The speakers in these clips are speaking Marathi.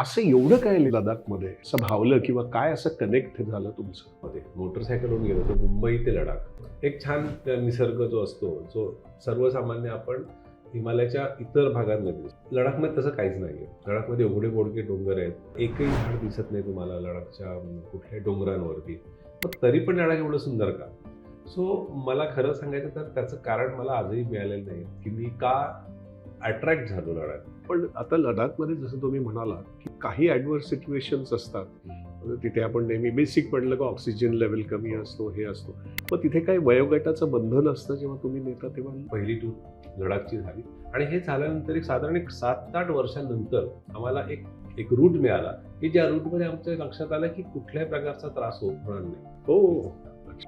असं एवढं काय लडाखमध्ये असं भावलं किंवा काय असं कनेक्ट झालं तुमचं? मध्ये मोटरसायकलवरून गेलो तर मुंबई ते लडाख एक छान निसर्ग जो असतो जो सर्वसामान्य आपण हिमालयाच्या इतर भागांमध्ये दिसतो. लडाखमध्ये तसं काहीच नाही आहे. लडाखमध्ये एवढे बोडके डोंगर आहेत, एकही झाड दिसत नाही तुम्हाला लडाखच्या कुठल्याही डोंगरांवरती. पण तरी पण लडाख एवढं सुंदर का? सो मला खरं सांगायचं तर त्याचं कारण मला आजही मिळालेलं नाही की मी का अट्रॅक्ट झालो लडाख. पण आता लडाखमध्ये जसं तुम्ही म्हणालात की काही ॲडव्हर्स सिच्युएशन्स असतात, तिथे आपण नेहमी बेसिक म्हटलं का ऑक्सिजन लेवल कमी असतो, हे असतो. मग तिथे काही वयोगटाचं बंधन असतं जेव्हा तुम्ही नेता तेव्हा? पहिली टूर लडाखची झाली आणि हे झाल्यानंतर एक साधारण 7-8 वर्षांनंतर आम्हाला एक रूट मिळाला की ज्या रूटमध्ये आमच्या लक्षात आलं की कुठल्याही प्रकारचा त्रास होणार नाही. हो,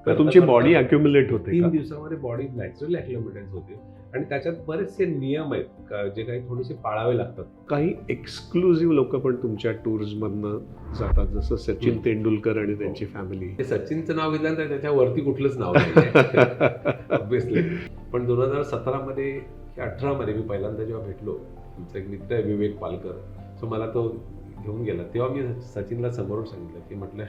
तर तुमची बॉडी अक्युम्युलेट होते 3 का? दिवसामध्ये बॉडी नॅचरली अक्युमुलेट होते आणि त्याच्यात बरेचसे नियम आहेत जे काही थोडेसे पाळावे लागतात. काही एक्सक्लुझिव्ह लोक पण तुमच्या टूर्स मधनं जातात, जसं सचिन तेंडुलकर आणि त्यांची फॅमिली. हे सचिनचं नाव घेतलं तर त्याच्यावरती कुठलंच नाव नाही ऑब्विसली. पण 2017 मध्ये 18 मध्ये मी पहिल्यांदा जेव्हा भेटलो, तुमचा एक मित्र आहे विवेक पालकर, सो मला तो घेऊन गेला. तेव्हा मी सचिनला समोरून सांगितलं की म्हटलं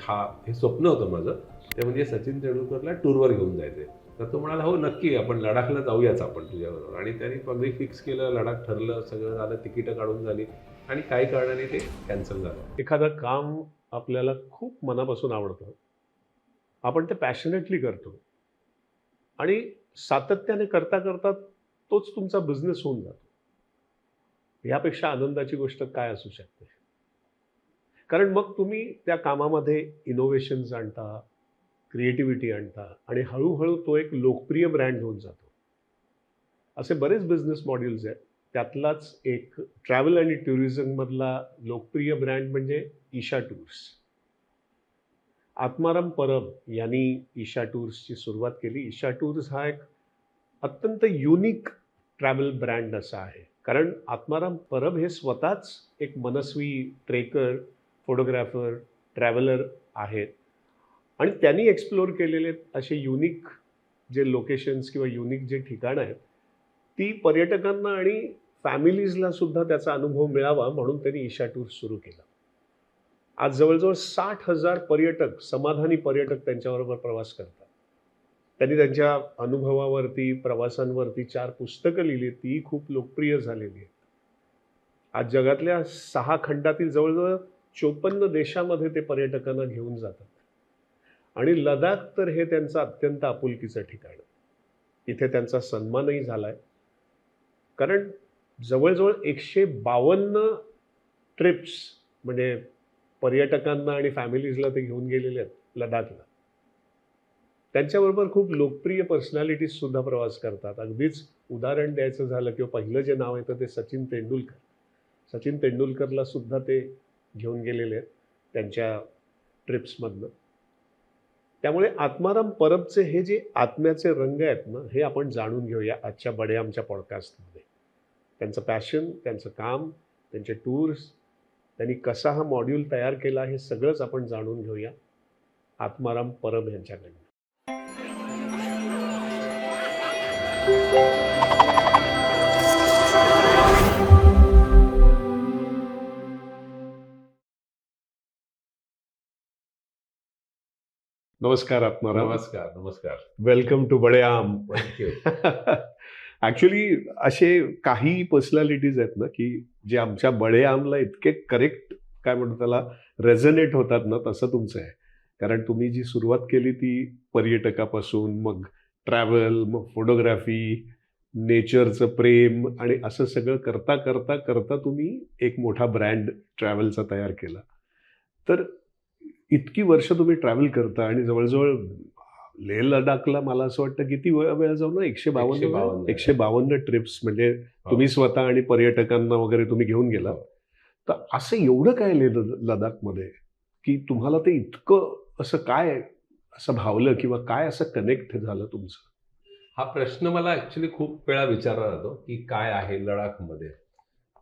हे स्वप्न होतं माझं, ते म्हणजे सचिन तेंडुलकरला टूरवर घेऊन जायचे. तर तो म्हणाला हो नक्की, आपण लडाखला जाऊयाच आपण तुझ्याबरोबर. आणि त्यांनी अगदी फिक्स केलं, लडाख ठरलं, सगळं झालं, तिकीटं काढून झाली आणि काही कारणाने ते कॅन्सल झालं. एखादं काम आपल्याला खूप मनापासून आवडतं, आपण ते पॅशनेटली करतो आणि सातत्याने करता करता तोच तुमचा बिझनेस होऊन जातो. यापेक्षा आनंदाची गोष्ट काय असू शकते? कारण मग तुम्ही त्या कामामध्ये इनोव्हेशन्स आणता, क्रिएटिव्हिटी आणता आणि हळूहळू तो एक लोकप्रिय ब्रँड होऊन जातो. असे बरेच बिझनेस मॉडेल्स आहेत. त्यातलाच एक ट्रॅव्हल आणि टुरिझममधला लोकप्रिय ब्रँड म्हणजे ईशा टूर्स. आत्माराम परब यांनी ईशा टूर्सची सुरुवात केली. ईशा टूर्स हा एक अत्यंत युनिक ट्रॅव्हल ब्रँड असा आहे, कारण आत्माराम परब हे स्वतःच एक मनस्वी ट्रेकर, फोटोग्राफर, ट्रॅव्हलर आहेत आणि त्यांनी एक्सप्लोअर केलेले असे युनिक जे लोकेशन्स किंवा युनिक जे ठिकाणं आहेत, ती पर्यटकांना आणि फॅमिलीजला सुद्धा त्याचा अनुभव मिळावा म्हणून त्यांनी ईशा टूर्स सुरू केला. आज जवळजवळ 60,000 पर्यटक, समाधानी पर्यटक त्यांच्याबरोबर प्रवास करतात. त्यांनी त्यांच्या अनुभवावरती, प्रवासांवरती 4 पुस्तकं लिहिली, ती खूप लोकप्रिय झालेली आहेत. आज जगातल्या 6 खंडातील जवळजवळ 54 देशामध्ये ते पर्यटकांना घेऊन जातात. आणि लडाख तर हे त्यांचं अत्यंत आपुलकीचं ठिकाण आहे. इथे त्यांचा सन्मानही झालाय, कारण जवळजवळ 152 ट्रिप्स म्हणजे पर्यटकांना आणि फॅमिलीजला ते घेऊन गेलेले आहेत लडाखला. त्यांच्याबरोबर खूप लोकप्रिय पर्सनॅलिटीज सुद्धा प्रवास करतात. अगदीच उदाहरण द्यायचं झालं किंवा पहिलं जे नाव येतं ते सचिन तेंडुलकर. सचिन तेंडुलकरला सुद्धा ते घेऊन गेलेले आहेत त्यांच्या ट्रिप्समधनं. त्यामुळे आत्माराम परबचे हे जे आत्म्याचे रंग आहेत ना, हे आपण जाणून घेऊया आजच्या बडे आमच्या पॉडकास्टमध्ये. त्यांचं पॅशन, त्यांचं काम, त्यांचे टूर्स, त्यांनी कसा हा मॉड्यूल तयार केला, हे सगळंच आपण जाणून घेऊया आत्माराम परब यांच्याकडनं. नमस्कार आत्माराम. नमस्कार नमस्कार. वेलकम टू बडे आम. थँक्यू. ॲक्च्युली असे काही पर्सनॅलिटीज आहेत ना की जे आमच्या बडे आमला इतके करेक्ट काय म्हणतो त्याला रेझनेट होतात ना, तसं तुमचं आहे. कारण तुम्ही जी सुरुवात केली ती पर्यटकापासून, मग ट्रॅव्हल, मग फोटोग्राफी, नेचरचं प्रेम आणि असं सगळं करता करता करता तुम्ही एक मोठा ब्रँड ट्रॅव्हलचा तयार केला. तर इतकी वर्ष तुम्ही ट्रॅव्हल करता आणि जवळजवळ लेह लडाखला मला असं वाटतं किती वेळा जाऊ ना, 152 ट्रिप्स म्हणजे तुम्ही स्वतः आणि पर्यटकांना वगैरे तुम्ही घेऊन गेला. तर असं एवढं काय लेह लडाखमध्ये की तुम्हाला ते इतकं असं काय असं भावलं किंवा काय असं कनेक्ट झालं तुमचं? हा प्रश्न मला ऍक्च्युली खूप वेळा विचारला जातो की काय आहे लडाखमध्ये.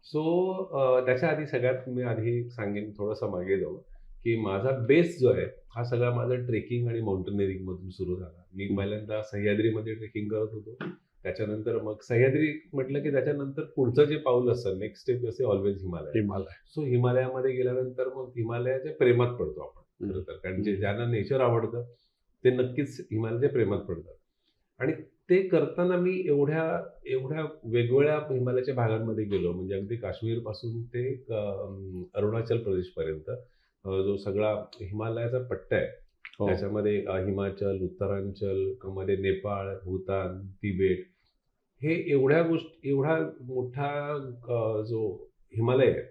सो त्याच्या आधी सगळ्यात मी आधी सांगेन थोडंसं मागे जाऊ की माझा बेस जो आहे हा सगळा माझा ट्रेकिंग आणि माउंटेनिअरिंग मधून सुरू झाला. मी पहिल्यांदा सह्याद्रीमध्ये ट्रेकिंग करत होतो. त्याच्यानंतर मग सह्याद्री म्हटलं की त्याच्यानंतर पुढचं जे पाऊल असतं नेक्स्ट स्टेप असे ऑलवेज हिमालय. हिमालय. सो हिमालयामध्ये गेल्यानंतर मग हिमालयाच्या प्रेमात पडतो आपण खरं तर, कारण जे ज्यांना नेचर आवडतं ते नक्कीच हिमालयाच्या प्रेमात पडतात. आणि ते करताना मी एवढ्या एवढ्या वेगवेगळ्या हिमालयाच्या भागांमध्ये गेलो, म्हणजे अगदी काश्मीरपासून ते अरुणाचल प्रदेशपर्यंत जो सगळा हिमालयाचा पट्टा आहे हो. त्याच्यामध्ये हिमाचल, उत्तरांचल मध्ये नेपाळ, भूतान, तिबेट, हे एवढा मोठा जो हिमालय आहे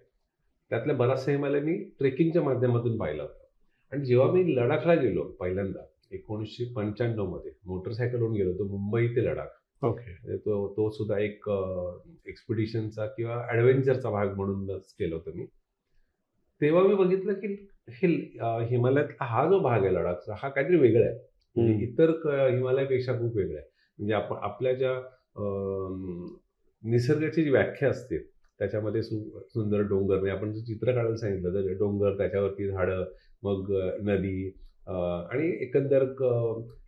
त्यातला बराचसा हिमालय मी ट्रेकिंगच्या माध्यमातून पाहिला होता. आणि जेव्हा मी लडाखला गेलो पहिल्यांदा 1995 मध्ये मोटरसायकलवरून गेलो होतो मुंबई ते लडाख. ओके. म्हणजे तो सुद्धा एक एक्सपिडिशनचा किंवा ॲडव्हेंचरचा भाग म्हणूनच केलं होतं मी. तेव्हा मी बघितलं की हे हिमालयातला हा जो भाग आहे लडाखचा हा काहीतरी वेगळा आहे. म्हणजे इतर हिमालयापेक्षा खूप वेगळा आहे. म्हणजे आपण आपल्या ज्या निसर्गाची जी व्याख्या असते त्याच्यामध्ये सुंदर डोंगर, म्हणजे आपण जे चित्र काढायला सांगितलं तर डोंगर, त्याच्यावरती झाडं, मग नदी, आणि एकंदर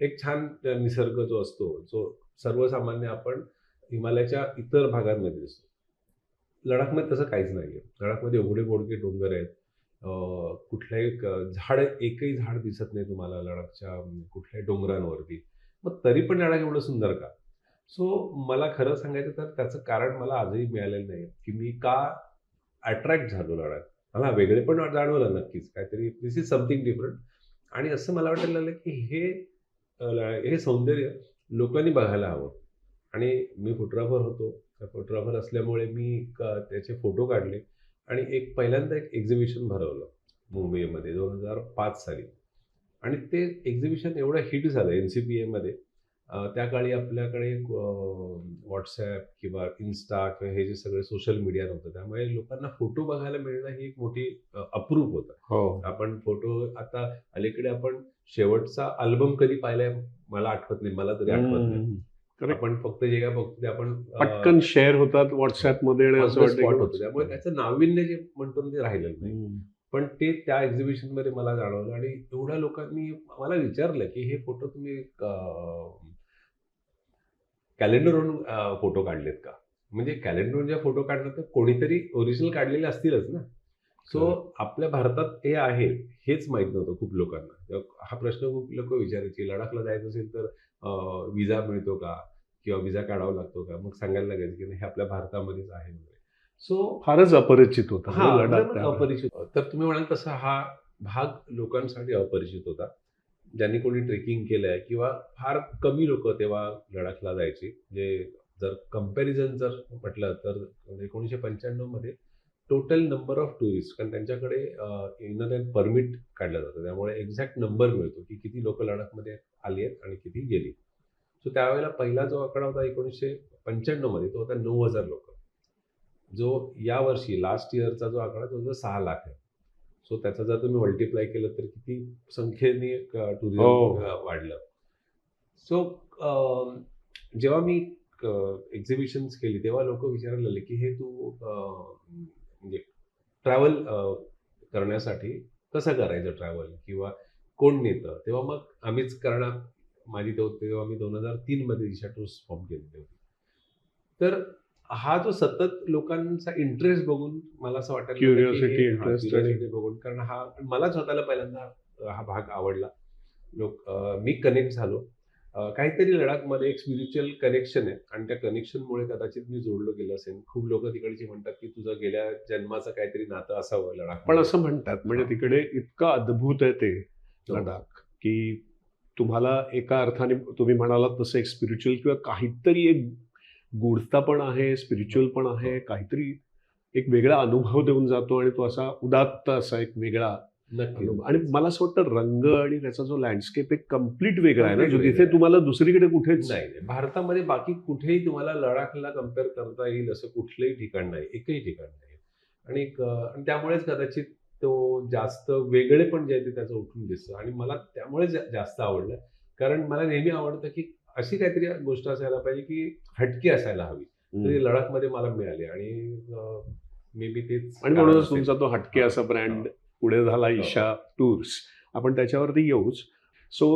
एक छान निसर्ग जो असतो जो सर्वसामान्य आपण हिमालयाच्या इतर भागांमध्ये दिसतो. लडाखमध्ये तसं काहीच नाही आहे. लडाखमध्ये एवढे बोडके डोंगर आहेत, कुठल्याही एकही झाड दिसत नाही तुम्हाला लडाखच्या कुठल्याही डोंगरांवरती. मग तरी पण लडाख एवढं सुंदर का? सो मला खरं सांगायचं तर त्याचं कारण मला आजही मिळालेलं नाही की मी का अट्रॅक्ट झालो लडाख. मला वेगळे पण जाणवलं नक्कीच, काहीतरी दिस इज समथिंग डिफरंट. आणि असं मला वाटायला लागलं की हे सौंदर्य लोकांनी बघायला हवं. आणि मी फोटोग्राफर होतो, फोटोग्राफर असल्यामुळे मी त्याचे फोटो काढले आणि पहिल्यांदा एक एक्झिबिशन भरवलं मुंबईमध्ये 2005 साली. आणि ते एक्झिबिशन एवढं हिट झालं NCPA त्या काळी आपल्याकडे व्हॉट्सॲप किंवा इन्स्टा किंवा हे जे सगळे सोशल मीडिया नव्हतं, त्यामुळे लोकांना फोटो बघायला मिळणं ही एक मोठी अप्रूप होतं. हो. आपण फोटो आता अलीकडे आपण शेवटचा अल्बम कधी पाहिलाय मला आठवत नाही, मला तरी आठवत नाही. आपण फक्त जे काय बघतो ते आपण पटकन शेअर होतात व्हॉट्सअपमध्ये आणि असं स्पॉट होतं, त्यामुळे त्याचं नाविन्य जे म्हणतो ते राहिलेलं नाही. पण ते त्या एक्झिबिशन मध्ये मला जाणवलं. आणि एवढ्या लोकांनी मला विचारलं की हे फोटो तुम्ही कॅलेंडरवरून फोटो काढलेत का? म्हणजे कॅलेंडरवरून जे फोटो काढणार तर कोणीतरी ओरिजिनल काढलेले असतीलच ना. सो आपल्या भारतात हे आहे हेच माहित नव्हतं खूप लोकांना. हा प्रश्न खूप लोक विचारायचे, लडाखला जायचं असेल तर विजा मिळतो का किंवा विजा काढावा लागतो का? मग सांगायला लागायचं की नाही, आपल्या भारतामध्येच आहे वगैरे. सो फारच अपरिचित होता अपरिचित. तर तुम्ही म्हणाल तसा हा भाग लोकांसाठी अपरिचित होता. ज्यांनी कोणी ट्रेकिंग केलंय किंवा फार कमी लोक तेव्हा लडाखला जायची. म्हणजे जर कंपॅरिझन जर म्हटलं तर 1995 मध्ये टोटल नंबर ऑफ टुरिस्ट, कारण त्यांच्याकडे इनर अँड परमिट काढलं जातं, त्यामुळे एक्झॅक्ट नंबर मिळतो की किती लोक लडाखमध्ये आली आहेत आणि किती गेली. सो त्यावेळेला पहिला जो आकडा होता 1995 मध्ये तो होता 9,000 लोक. जो यावर्षी लास्ट इयरचा जो आकडा तो 6 लाख आहे. सो त्याचा जर तुम्ही मल्टिप्लाय केलं तर किती संख्येने टुरिझम वाढलं. सो जेव्हा मी एक्झिबिशन्स केली तेव्हा लोक विचारायला लागले की हे तू म्हणजे ट्रॅव्हल करण्यासाठी कसं करायचं ट्रॅव्हल किंवा कोण नेतं? तेव्हा मग आम्हीच करणार. तेव्हा मी 2003 मध्ये ईशा टूर्स फॉर्म केलेली होती. तर हा जो सतत लोकांचा इंटरेस्ट बघून मला असं वाटायला क्युरिओसिटी बघून, कारण हा मला स्वतःला पहिल्यांदा हा भाग आवडला. मी कनेक्ट झालो. काहीतरी लडाखमध्ये एक स्पिरिच्युअल कनेक्शन आहे आणि त्या कनेक्शनमुळे कदाचित मी जोडलो गेलो असेल. खूप लोक तिकडची म्हणतात की तुझं गेल्या जन्माचं काहीतरी नातं असावं लडाख. पण असं म्हणतात, म्हणजे तिकडे इतकं अद्भुत आहे ते लडाख की तुम्हाला एका अर्थाने तुम्ही म्हणालात तसं एक स्पिरिच्युअल किंवा काहीतरी एक गूढता पण आहे, स्पिरिच्युअल पण आहे, काहीतरी एक वेगळा अनुभव देऊन जातो आणि तो असा उदात्त असा एक वेगळा अनुभव. आणि मला असं वाटतं रंग आणि त्याचा जो लँडस्केप एक कम्प्लीट वेगळा आहे ना, जो तिथे तुम्हाला दुसरीकडे कुठेच नाही. भारतामध्ये बाकी कुठेही तुम्हाला लडाखला कम्पेअर करता येईल असं कुठलंही ठिकाण नाही, एकही ठिकाण नाही. आणि त्यामुळेच कदाचित तो जास्त वेगळे पण जे आहे ते त्याचं उठून दिसतं आणि मला त्यामुळे जास्त आवडलं. कारण मला नेहमी आवडतं की अशी काहीतरी गोष्ट असायला पाहिजे की हटकी असायला हवी. तरी लडाखमध्ये मला मिळाली आणि मे बी तेच. आणि म्हणूनच तुमचा तो हटके असा ब्रँड पुढे झाला ईशा टूर्स. आपण त्याच्यावरती येऊच. सो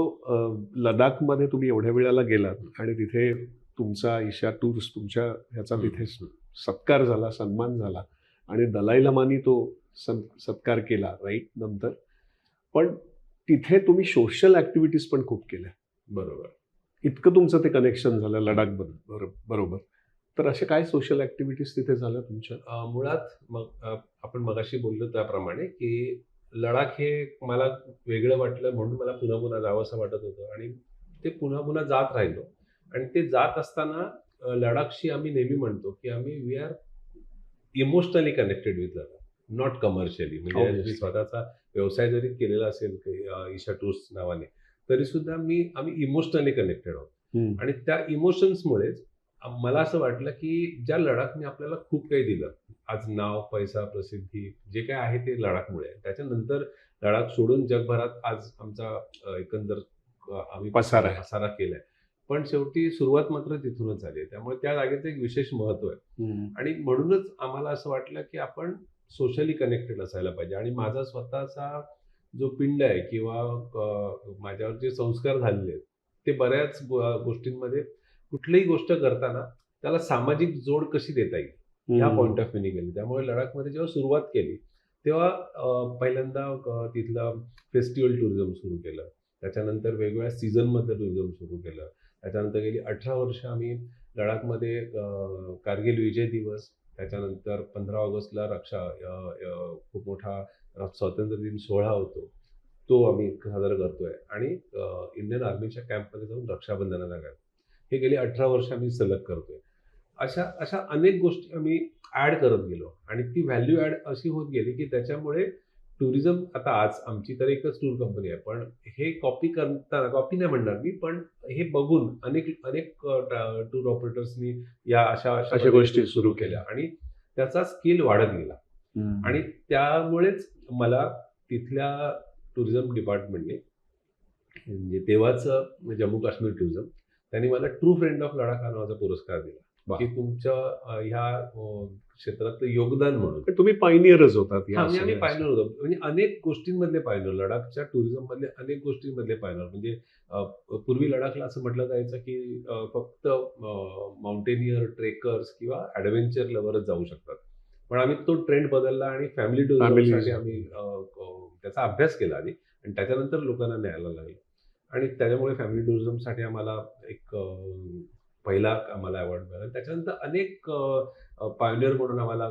लडाखमध्ये तुम्ही एवढ्या वेळेला गेलात आणि तिथे तुमचा ईशा टूर्स तुमच्या ह्याचा तिथे हम्म. सत्कार झाला, सन्मान झाला आणि दलाई लामानी तो सत्कार केला राईट नंतर. पण तिथे तुम्ही सोशल ॲक्टिव्हिटीज पण खूप केल्या. बरोबर. इतकं तुमचं ते कनेक्शन झालं लडाखबद्दल बरोबर. तर अशा काय सोशल ॲक्टिव्हिटीज तिथे झाल्या तुमच्या? मुळात मग आपण मगाशी बोललो त्याप्रमाणे की लडाख हे मला वेगळं वाटलं म्हणून मला पुन्हा पुन्हा जावं असं वाटत होतं आणि ते पुन्हा पुन्हा जात राहिलो. आणि ते जात असताना लडाखशी आम्ही नेहमी म्हणतो की we are emotionally connected with Ladakh, not commercially. म्हणजे Obviously. मी स्वतःचा व्यवसाय जरी केलेला असेल ईशा टूर्स नावाने तरी सुद्धा आम्ही इमोशनली कनेक्टेड आहोत. आणि त्या इमोशन्समुळेच मला असं वाटलं की ज्या लडाखने आपल्याला खूप काही दिलं, आज नाव, पैसा, प्रसिद्धी जे काय आहे ते लडाखमुळे आहे. त्याच्यानंतर लडाख सोडून जगभरात आज आमचा एकंदर आम्ही पसारा केलाय. पण शेवटी सुरुवात मात्र तिथूनच झाली आहे. त्यामुळे त्या जागेचं एक विशेष महत्व आहे. आणि म्हणूनच आम्हाला असं वाटलं की आपण सोशली कनेक्टेड असायला पाहिजे. आणि माझा स्वतःचा जो पिंड आहे किंवा माझ्यावर जे संस्कार झालेले आहेत ते बऱ्याच गोष्टींमध्ये कुठलीही गोष्ट करताना त्याला सामाजिक जोड कशी देता येईल या पॉईंट ऑफ व्ह्यूने गेली. त्यामुळे लडाखमध्ये जेव्हा सुरुवात केली तेव्हा पहिल्यांदा तिथलं फेस्टिवल टुरिझम सुरू केलं. त्याच्यानंतर वेगवेगळ्या सीझनमधलं टुरिझम सुरू केलं. त्याच्यानंतर गेली 18 वर्ष आम्ही लडाखमध्ये कारगिल विजय दिवस, त्याच्यानंतर 15 ऑगस्टला खूप मोठा स्वातंत्र्य दिन सोहळा होतो, तो आम्ही साजरा करतोय. आणि इंडियन आर्मीच्या कॅम्पमध्ये जाऊन रक्षाबंधनाला गेलो. हे गेली 18 वर्ष आम्ही सलग करतोय. अशा अनेक गोष्टी आम्ही ऍड करत गेलो आणि ती व्हॅल्यू ऍड अशी होत गेली की त्याच्यामुळे टुरिझम, आता आज आमची तर एकच टूर कंपनी आहे, पण हे कॉपी नाही म्हणणार मी, पण हे बघून अनेक टूर ऑपरेटर्सनी या अशा गोष्टी सुरू केल्या आणि त्याचा स्किल वाढत गेला. आणि त्यामुळेच मला तिथल्या टुरिझम डिपार्टमेंटने, म्हणजे तेव्हाच जम्मू काश्मीर टुरिझम, त्यांनी मला ट्रू फ्रेंड ऑफ लडाख हा नावाचा पुरस्कार दिला की तुमच्या ह्या क्षेत्रातलं योगदान म्हणून. तुम्ही पायनियरच होतात. आम्ही पायनर होतो. म्हणजे अनेक गोष्टींमधले पायनर, लडाखच्या टुरिझम मधले अनेक गोष्टींमधले पायनर. म्हणजे पूर्वी लडाखला असं म्हटलं जायचं की फक्त माउंटेनियर, ट्रेकर्स किंवा ॲडव्हेंचर लवरच जाऊ शकतात. पण आम्ही तो ट्रेंड बदलला आणि फॅमिली टुरिझमसाठी आम्ही त्याचा अभ्यास केला आधी आणि त्याच्यानंतर लोकांना न्यायला लागलं. आणि त्याच्यामुळे फॅमिली टुरिझमसाठी आम्हाला एक पहिला आम्हाला अवॉर्ड मिळाला. त्याच्यानंतर अनेक पायनियर म्हणून आम्हाला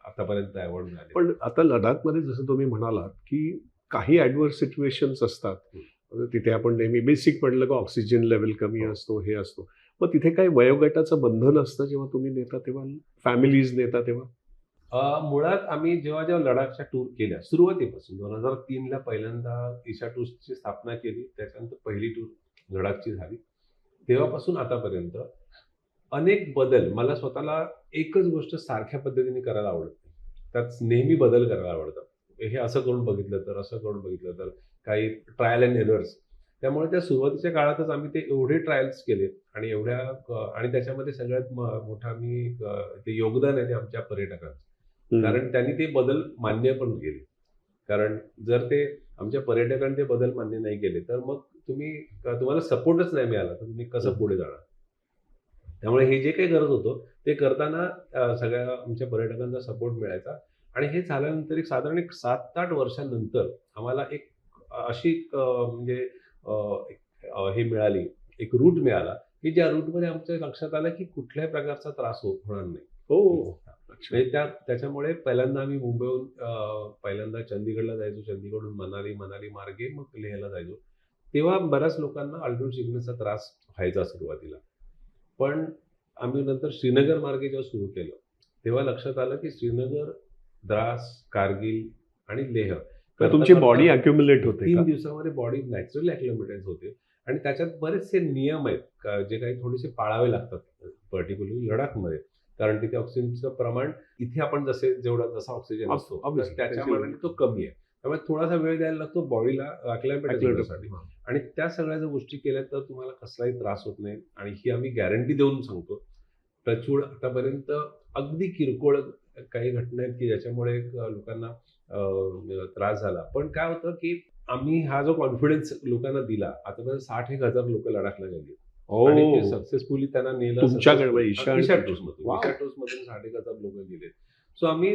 आतापर्यंत अवॉर्ड मिळाले. पण आता लडाखमध्ये जसं तुम्ही म्हणालात की काही ॲडव्हर्स सिच्युएशन्स असतात, तिथे आपण नेहमी बेसिक म्हटलं की ऑक्सिजन लेवल कमी असतो, हे असतो. मग तिथे काही वयोगटाचं बंधन असतं जेव्हा तुम्ही नेता तेव्हा, फॅमिलीज नेता तेव्हा? मुळात आम्ही जेव्हा लडाखच्या टूर केल्या सुरुवातीपासून 2003ला पहिल्यांदा ईशा टूर्सची स्थापना केली, त्याच्यानंतर पहिली टूर लडाखची झाली, तेव्हापासून आतापर्यंत अनेक बदल. मला स्वतःला एकच गोष्ट सारख्या पद्धतीने करायला आवडत नाही, त्यात नेहमी बदल करायला आवडतात. हे असं करून बघितलं तर, असं करून बघितलं तर, काही ट्रायल अँड एरर्स. त्यामुळे त्या सुरुवातीच्या काळातच आम्ही ते एवढे ट्रायल्स केले आणि आणि त्याच्यामध्ये सगळ्यात मोठा ते योगदान आहे ते आमच्या पर्यटकांचं. कारण त्यांनी ते बदल मान्य पण केले. कारण जर ते आमच्या पर्यटकांनी ते बदल मान्य नाही केले तर मग तुम्हाला सपोर्टच नाही मिळाला तर तुम्ही कसं पुढे जाणार. त्यामुळे हे जे काही करत होतो ते करताना सगळ्या आमच्या पर्यटकांचा सपोर्ट मिळायचा. आणि हे झाल्यानंतर साधारण 7-8 वर्षांनंतर आम्हाला एक अशी म्हणजे हे मिळाली, एक रूट मिळाला की ज्या रूटमध्ये आमच्या लक्षात आलं की कुठल्याही प्रकारचा त्रास होणार नाही. म्हणजे त्याच्यामुळे पहिल्यांदा आम्ही मुंबईहून पहिल्यांदा चंदीगडला जायचो, चंदीगडहून मनाली मार्गे मग लेहला जायचो. तेव्हा बऱ्याच लोकांना अल्टिट्यूड सिकनेसचा त्रास व्हायचा सुरुवातीला. पण आम्ही नंतर श्रीनगर मार्गे जेव्हा सुरू केलं तेव्हा लक्षात आलं की श्रीनगर, द्रास, कारगिल आणि लेह, तुमची बॉडी अक्युम्युलेट होते. 3 दिवसामध्ये बॉडी नॅचरली अक्युम्युलेट होते. आणि त्याच्यात बरेचसे नियम आहेत जे काही थोडेसे पाळावे लागतात, पर्टिक्युलरली लडाखमध्ये. कारण तिथे ऑक्सिजनचं प्रमाण इथे आपण जसा ऑक्सिजन असतो त्याच्यामुळे तो कमी आहे. त्यामुळे थोडासा वेळ द्यायला लागतो बॉडीला अक्लायमेट होण्यासाठी. आणि त्या सगळ्या जर गोष्टी केल्या तर तुम्हाला कसलाही त्रास होत नाही. आणि ही आम्ही गॅरंटी देऊन सांगतो. टचवूड आतापर्यंत अगदी किरकोळ काही घटना आहेत की ज्याच्यामुळे लोकांना त्रास झाला. पण काय होतं की आम्ही हा जो कॉन्फिडन्स लोकांना दिला, आतापर्यंत 60,000 लोक लडाखला गेली आणि ओ, ते सक्सेसफुली त्यांना नेलं. तुमच्याकडे successfully. ईशा ईशा टूर्स. टूर्समधून Wow. ईशा टूर्समधून 1,500 लोक गेले. सो आम्ही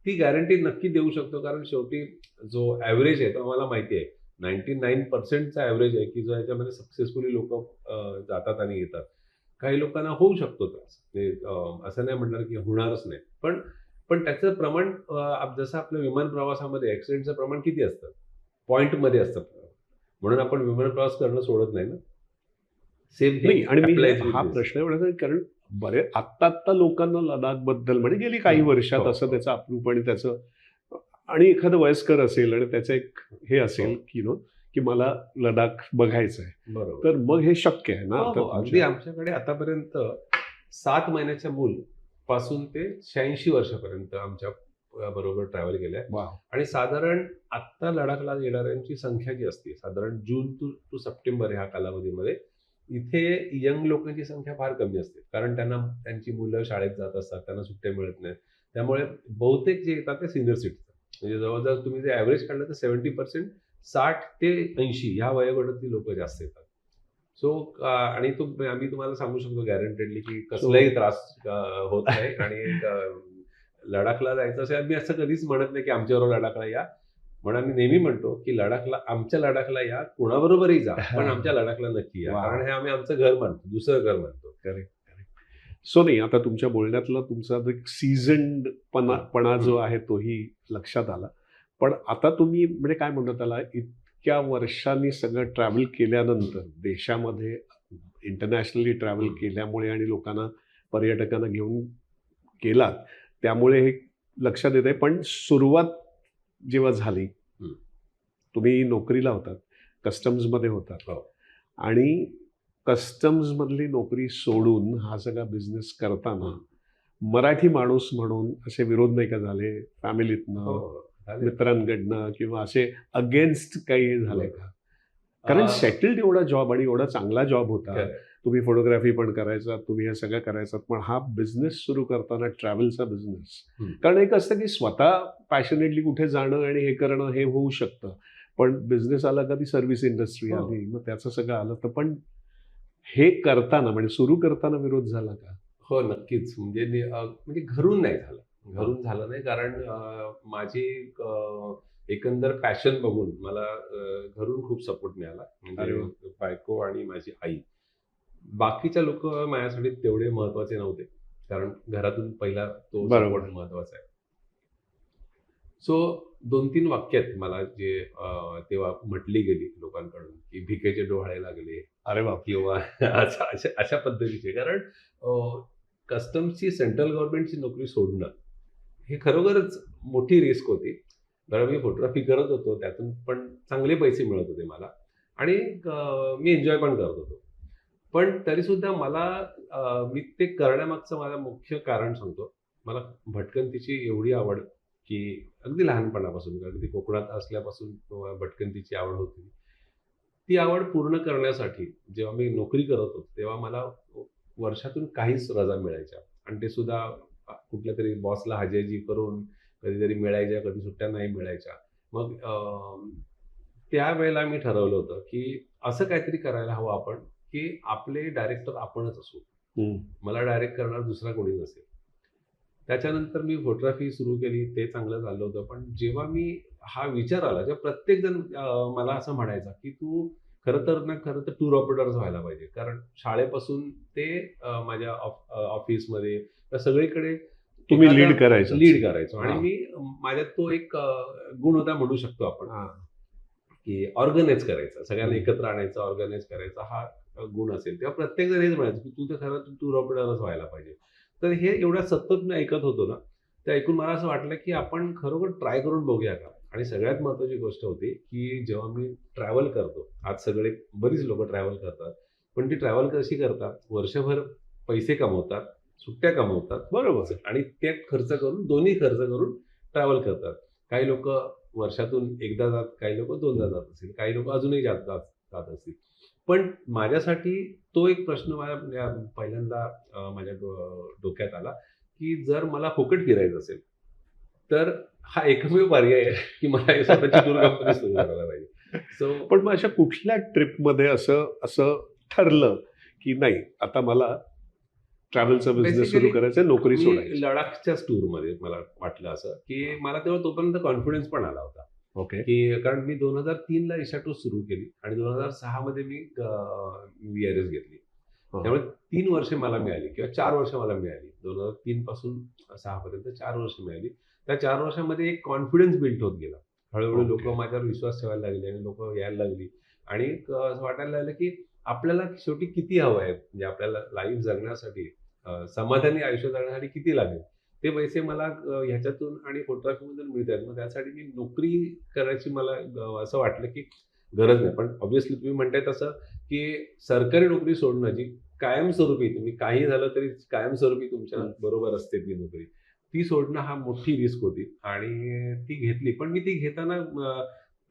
ती गॅरंटी नक्की देऊ शकतो, कारण शेवटी जो ॲव्हरेज आहे तो आम्हाला माहिती आहे. 99% ॲव्हरेज आहे की जो याच्यामध्ये सक्सेसफुली लोक जातात आणि येतात. काही लोकांना होऊ शकतो त्रास, असं नाही म्हणणार की होणारच नाही, पण त्याचं प्रमाण जसं आपल्या विमान प्रवासामध्ये ॲक्सिडेंटचं प्रमाण किती असतं, पॉईंटमध्ये असतं. म्हणून आपण विमान प्रवास करणं सोडत नाही ना. सेम नाही, आणि मी हा प्रश्न एवढा कारण बरेच आत्ता लोकांना लडाख बद्दल म्हणजे गेली काही वर्षात हो, असं हो. त्याचं अप्रूप आणि त्याचं, आणि एखादं वयस्कर असेल आणि त्याचं एक हे असेल हो. की की मला लडाख बघायचं आहे, बरोबर. तर मग हे शक्य आहे ना. हो, आता हो. अगदी तुमच्या- आमच्याकडे आतापर्यंत 7 महिन्याच्या मूल पासून ते 86 वर्षापर्यंत आमच्या बरोबर ट्रॅव्हल केलंय. वाव. आणि साधारण आत्ता लडाखला येणाऱ्यांची संख्या जी असते, साधारण जून टू सप्टेंबर ह्या कालावधीमध्ये इथे यंग लोकांची संख्या फार कमी असते, कारण त्यांना त्यांची मुलं शाळेत जात असतात, त्यांना सुट्ट्या मिळत नाहीत. त्यामुळे बहुतेक जे येतात ते सिनियर सिटीजन, म्हणजे जवळजवळ तुम्ही जे ॲव्हरेज काढलं तर 70% 60 ते 80 ह्या वयोगटातली लोक जास्त येतात. सो आणि आम्ही तुम्हाला सांगू शकतो गॅरंटेडली की कसलाही त्रास होत नाही. आणि लडाखला जायचं असेल, मी असं कधीच म्हणत नाही की आमच्याबरोबर लडाखला या, म्हणून आम्ही नेहमी म्हणतो की आमच्या लडाखला या, कोणाबरोबरही जा, पण आमच्या लडाखला नक्की या, वा. कारण हे आम्ही आमचं घर मानतो, दुसरं घर मानतो. सो नाही, आता तुमच्या बोलण्यातला तुमचा एक सीझन्ड पणा जो आहे तोही लक्षात आला. पण आता तुम्ही म्हणजे काय म्हणतो त्याला, इतक्या वर्षांनी सगळं ट्रॅव्हल केल्यानंतर देशामध्ये इंटरनॅशनली ट्रॅव्हल केल्यामुळे आणि लोकांना पर्यटकांना घेऊन केलात, त्यामुळे हे लक्षात येत आहे. पण सुरुवात जेव्हा झाली, तुम्ही नोकरीला होतात, कस्टम्समध्ये होतात, हो. आणि कस्टम्समधली नोकरी सोडून हा सगळा बिझनेस करताना मराठी माणूस म्हणून असे विरोध नाही का झाले फॅमिलीतनं, मित्रांकडनं, किंवा असे अगेन्स्ट काही झाले का? कारण सेटल्ड एवढा जॉब आणि एवढा चांगला जॉब होता, तुम्ही फोटोग्राफी पण करायचा, तुम्ही हे सगळं करायचं, पण हा बिझनेस सुरू करताना ट्रॅव्हलचा बिझनेस, कारण एक असतं की स्वतः पॅशनेटली कुठे जाणं आणि हे करणं हे होऊ शकतं, पण बिझनेस आला का ती सर्व्हिस इंडस्ट्री आली, मग त्याचं सगळं आलं. तर पण हे करताना म्हणजे सुरू करताना विरोध झाला का? हो, नक्कीच. म्हणजे घरून नाही झालं, घरून झालं नाही, कारण माझी एकंदर पॅशन बघून मला घरून खूप सपोर्ट मिळाला. म्हणजे बायको आणि माझी आई. बाकीच्या लोक माझ्यासाठी तेवढे महत्वाचे नव्हते, कारण घरातून पहिला तो सपोर्ट महत्वाचा आहे. सो 2-3 वाक्यात मला जे तेव्हा म्हटली गेली लोकांकडून की भिकेचे डोहाळे लागले, अरे बाप, किंवा अशा पद्धतीचे, कारण कस्टम्सची सेंट्रल गव्हर्नमेंटची नोकरी सोडणं हे खरोखरच मोठी रिस्क होती. बरं, मी फोटोग्राफी करत होतो, त्यातून पण चांगले पैसे मिळत होते मला, आणि मी एन्जॉय पण करत होतो. पण तरीसुद्धा मला मी ते करण्यामागचं माझं मुख्य कारण सांगतो. मला भटकंतीची एवढी आवड की अगदी लहानपणापासून, अगदी कोकणात असल्यापासून भटकंतीची आवड होती. ती आवड पूर्ण करण्यासाठी जेव्हा मी नोकरी करत होतो तेव्हा मला वर्षातून काहीच रजा मिळायच्या, आणि ते सुद्धा कुठल्या तरी बॉसला हाजेजी करून कधीतरी मिळायच्या, कधी सुट्ट्या नाही मिळायच्या. मग त्यावेळेला मी ठरवलं होतं की असं काहीतरी करायला हवं आपण की आपले डायरेक्टर आपणच असू, मला डायरेक्ट करणार दुसरा कोणी नसेल. त्याच्यानंतर मी फोटोग्राफी सुरू केली, ते चांगलं चाललं होतं. पण जेव्हा मी हा विचार आला, जेव्हा प्रत्येक जण मला असं म्हणायचा की तू खरं तर टूर ऑपरेटर्स व्हायला पाहिजे, कारण शाळेपासून ते माझ्या ऑफिसमध्ये सगळीकडे तुम्ही लीड करायचो. आणि मी माझ्यात तो एक गुण होता म्हणू शकतो आपण, की ऑर्गनाईज करायचा, सगळ्यांना एकत्र आणायचा, ऑर्गनाईज करायचा हा गुण असेल. तेव्हा प्रत्येक जण हेच म्हणायचं की तू तर खरं टूर ऑपरेटरच व्हायला पाहिजे. तर हे एवढ्या सतत मी ऐकत होतो ना, ते ऐकून मला असं वाटलं की आपण खरोखर ट्राय करून बघूया का. आणि सगळ्यात महत्त्वाची गोष्ट होती की जेव्हा मी ट्रॅव्हल करतो, आज बरीच लोक ट्रॅव्हल करतात, पण ती ट्रॅव्हल कशी करतात, वर्षभर पैसे कमवतात, सुट्ट्या कमवतात, बरोबर, आणि ते दोन्ही खर्च करून ट्रॅव्हल करतात. काही लोक वर्षातून एकदा जात, काही लोक 2दा जात असतील, काही लोक अजूनही जात असतील. पण माझ्यासाठी तो एक प्रश्न पहिल्यांदा माझ्या डोक्यात आला की जर मला फुकट फिरायचं असेल तर हा एकमेव पर्याय आहे की मला स्वतःची टूर कंपनी सुरू करायला पाहिजे. पण मग अशा कुठल्या ट्रिपमध्ये असं ठरलं की नाही आता मला ट्रॅव्हलचा बिझनेस सुरू Basically, करायचा, नोकरी मी सोडायची? लडाखच्याच टूरमध्ये मला वाटलं असं, की मला तेव्हा तोपर्यंत कॉन्फिडन्स पण आला होता, ओके. की कारण मी 2003 ला ईशा टूर सुरू केली आणि 2006 मध्ये मी VRS घेतली. हा. त्यामुळे 3 वर्ष मला मिळाली किंवा 4 वर्ष मला मिळाली. 2003 पासून 6 पर्यंत 4 वर्ष मिळाली. त्या 4 वर्षामध्ये एक कॉन्फिडन्स बिल्ड होत गेला. हळूहळू Okay. लोकं माझ्यावर विश्वास ठेवायला लागले आणि लोकं यायला लागली आणि असं वाटायला लागलं, की आपल्याला शेवटी किती हवं आहे, म्हणजे आपल्याला लाईफ जगण्यासाठी समाधानी आयुष्य जगण्यासाठी किती लागेल? ते पैसे मला ह्याच्यातून आणि फोटोग्राफीमधून मिळतायत. मग त्यासाठी मी नोकरी करायची मला असं वाटलं, की गरज नाही. पण ऑब्व्हियसली तुम्ही म्हणताय तसं, की सरकारी नोकरी सोडणं जी कायमस्वरूपी तुम्ही काही झालं तरी कायमस्वरूपी तुमच्या बरोबर असते ती नोकरी. ती सोडणं हा मोठी रिस्क होती आणि ती घेतली. पण मी ती घेताना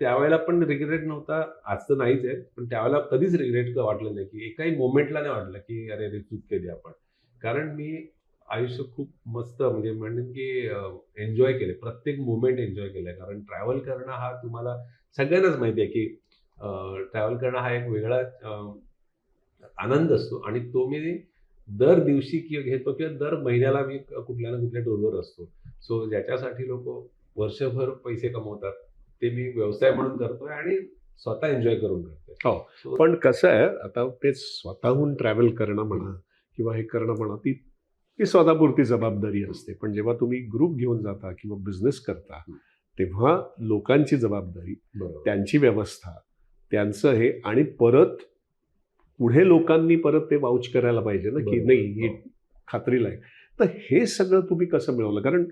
त्यावेळेला पण रिग्रेट नव्हता. आज तर नाहीच आहे. पण त्यावेळेला कधीच रिग्रेट वाटलं नाही, की एकाही मोमेंटला नाही वाटलं, की अरे रे चूक केली आपण. कारण मी आयुष्य खूप मस्त म्हणजे म्हणेन, की एन्जॉय केले. प्रत्येक मोमेंट एन्जॉय केलाय. कारण ट्रॅव्हल करणं हा तुम्हाला सगळ्यांनाच माहिती आहे, की ट्रॅव्हल करणं हा एक वेगळा आनंद असतो आणि तो मी दर दिवशी घेतो किंवा दर महिन्याला मी कुठल्या ना कुठल्या टूरवर असतो. सो ज्याच्यासाठी लोकं वर्षभर पैसे कमवतात, ते मी व्यवसाय म्हणून करतोय आणि स्वतः एन्जॉय करून करतोय. हो. So, पण कसं आहे, आता ते स्वतःहून ट्रॅव्हल करणं म्हणा किंवा हे करणं म्हणा, ती ती स्वतःपुरती जबाबदारी असते. पण जेव्हा तुम्ही ग्रुप घेऊन जाता किंवा बिझनेस करता, तेव्हा लोकांची जबाबदारी, बरोबर. त्यांची व्यवस्था, त्यांचं हे आणि परत पुढे लोकांनी परत ते वाउच करायला पाहिजे ना, की बरोबर. नाही हे हो. खात्रीला आहे. तर हे सगळं तुम्ही कसं मिळवलं? कारण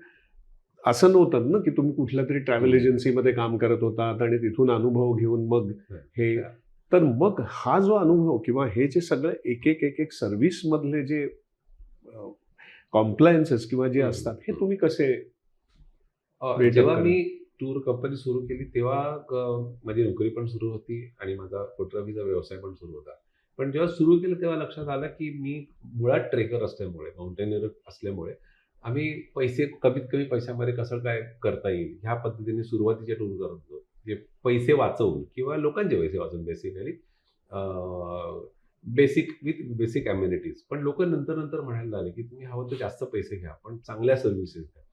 असं नव्हतं ना, की तुम्ही कुठल्या तरी ट्रॅव्हल एजन्सीमध्ये काम करत होतात आणि तिथून अनुभव घेऊन मग हे. तर मग हा जो अनुभव किंवा हे जे सगळं एक सर्व्हिसमधले जे कॉम्प्लायन्सेस किंवा जे असतात, हे तुम्ही कसे Wait जेव्हा up मी टूर कंपनी सुरू केली तेव्हा माझी नोकरी पण सुरू होती आणि माझा फोटोग्राफीचा व्यवसाय पण सुरू होता. पण जेव्हा सुरू केलं तेव्हा लक्षात आलं, की मी मुळात ट्रेकर असल्यामुळे, माउंटेनियर असल्यामुळे आम्ही पैसे कमीत कमी पैशामध्ये कसं काय करता येईल ह्या पद्धतीने सुरुवातीच्या टूर करत होतो. जे पैसे वाचवून किंवा लोकांचे पैसे वाचवून बेसिकली बेसिक अम्युनिटीज. पण लोकं नंतर म्हणायला लागले, की तुम्ही हवं तर जास्त पैसे घ्या, पण चांगल्या सर्व्हिसेस द्या.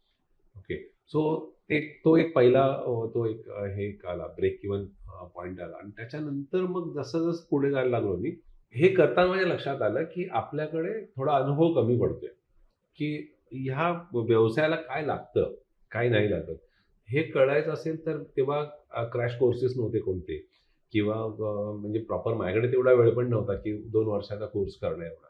ओके. सो तो एक पहिला हे एक आला ब्रेक इव्हन पॉइंट आला आणि त्याच्यानंतर मग जसं पुढे जायला लागलो मी, हे करताना माझ्या लक्षात आलं, की आपल्याकडे थोडा अनुभव कमी पडतोय, की ह्या व्यवसायाला काय लागतं, काय नाही लागत. हे कळायचं असेल तर तेव्हा क्रॅश कोर्सेस नव्हते कोणते किंवा म्हणजे प्रॉपर माझ्याकडे तेवढा वेळ पण नव्हता, की 2 वर्षाचा कोर्स करणं एवढा.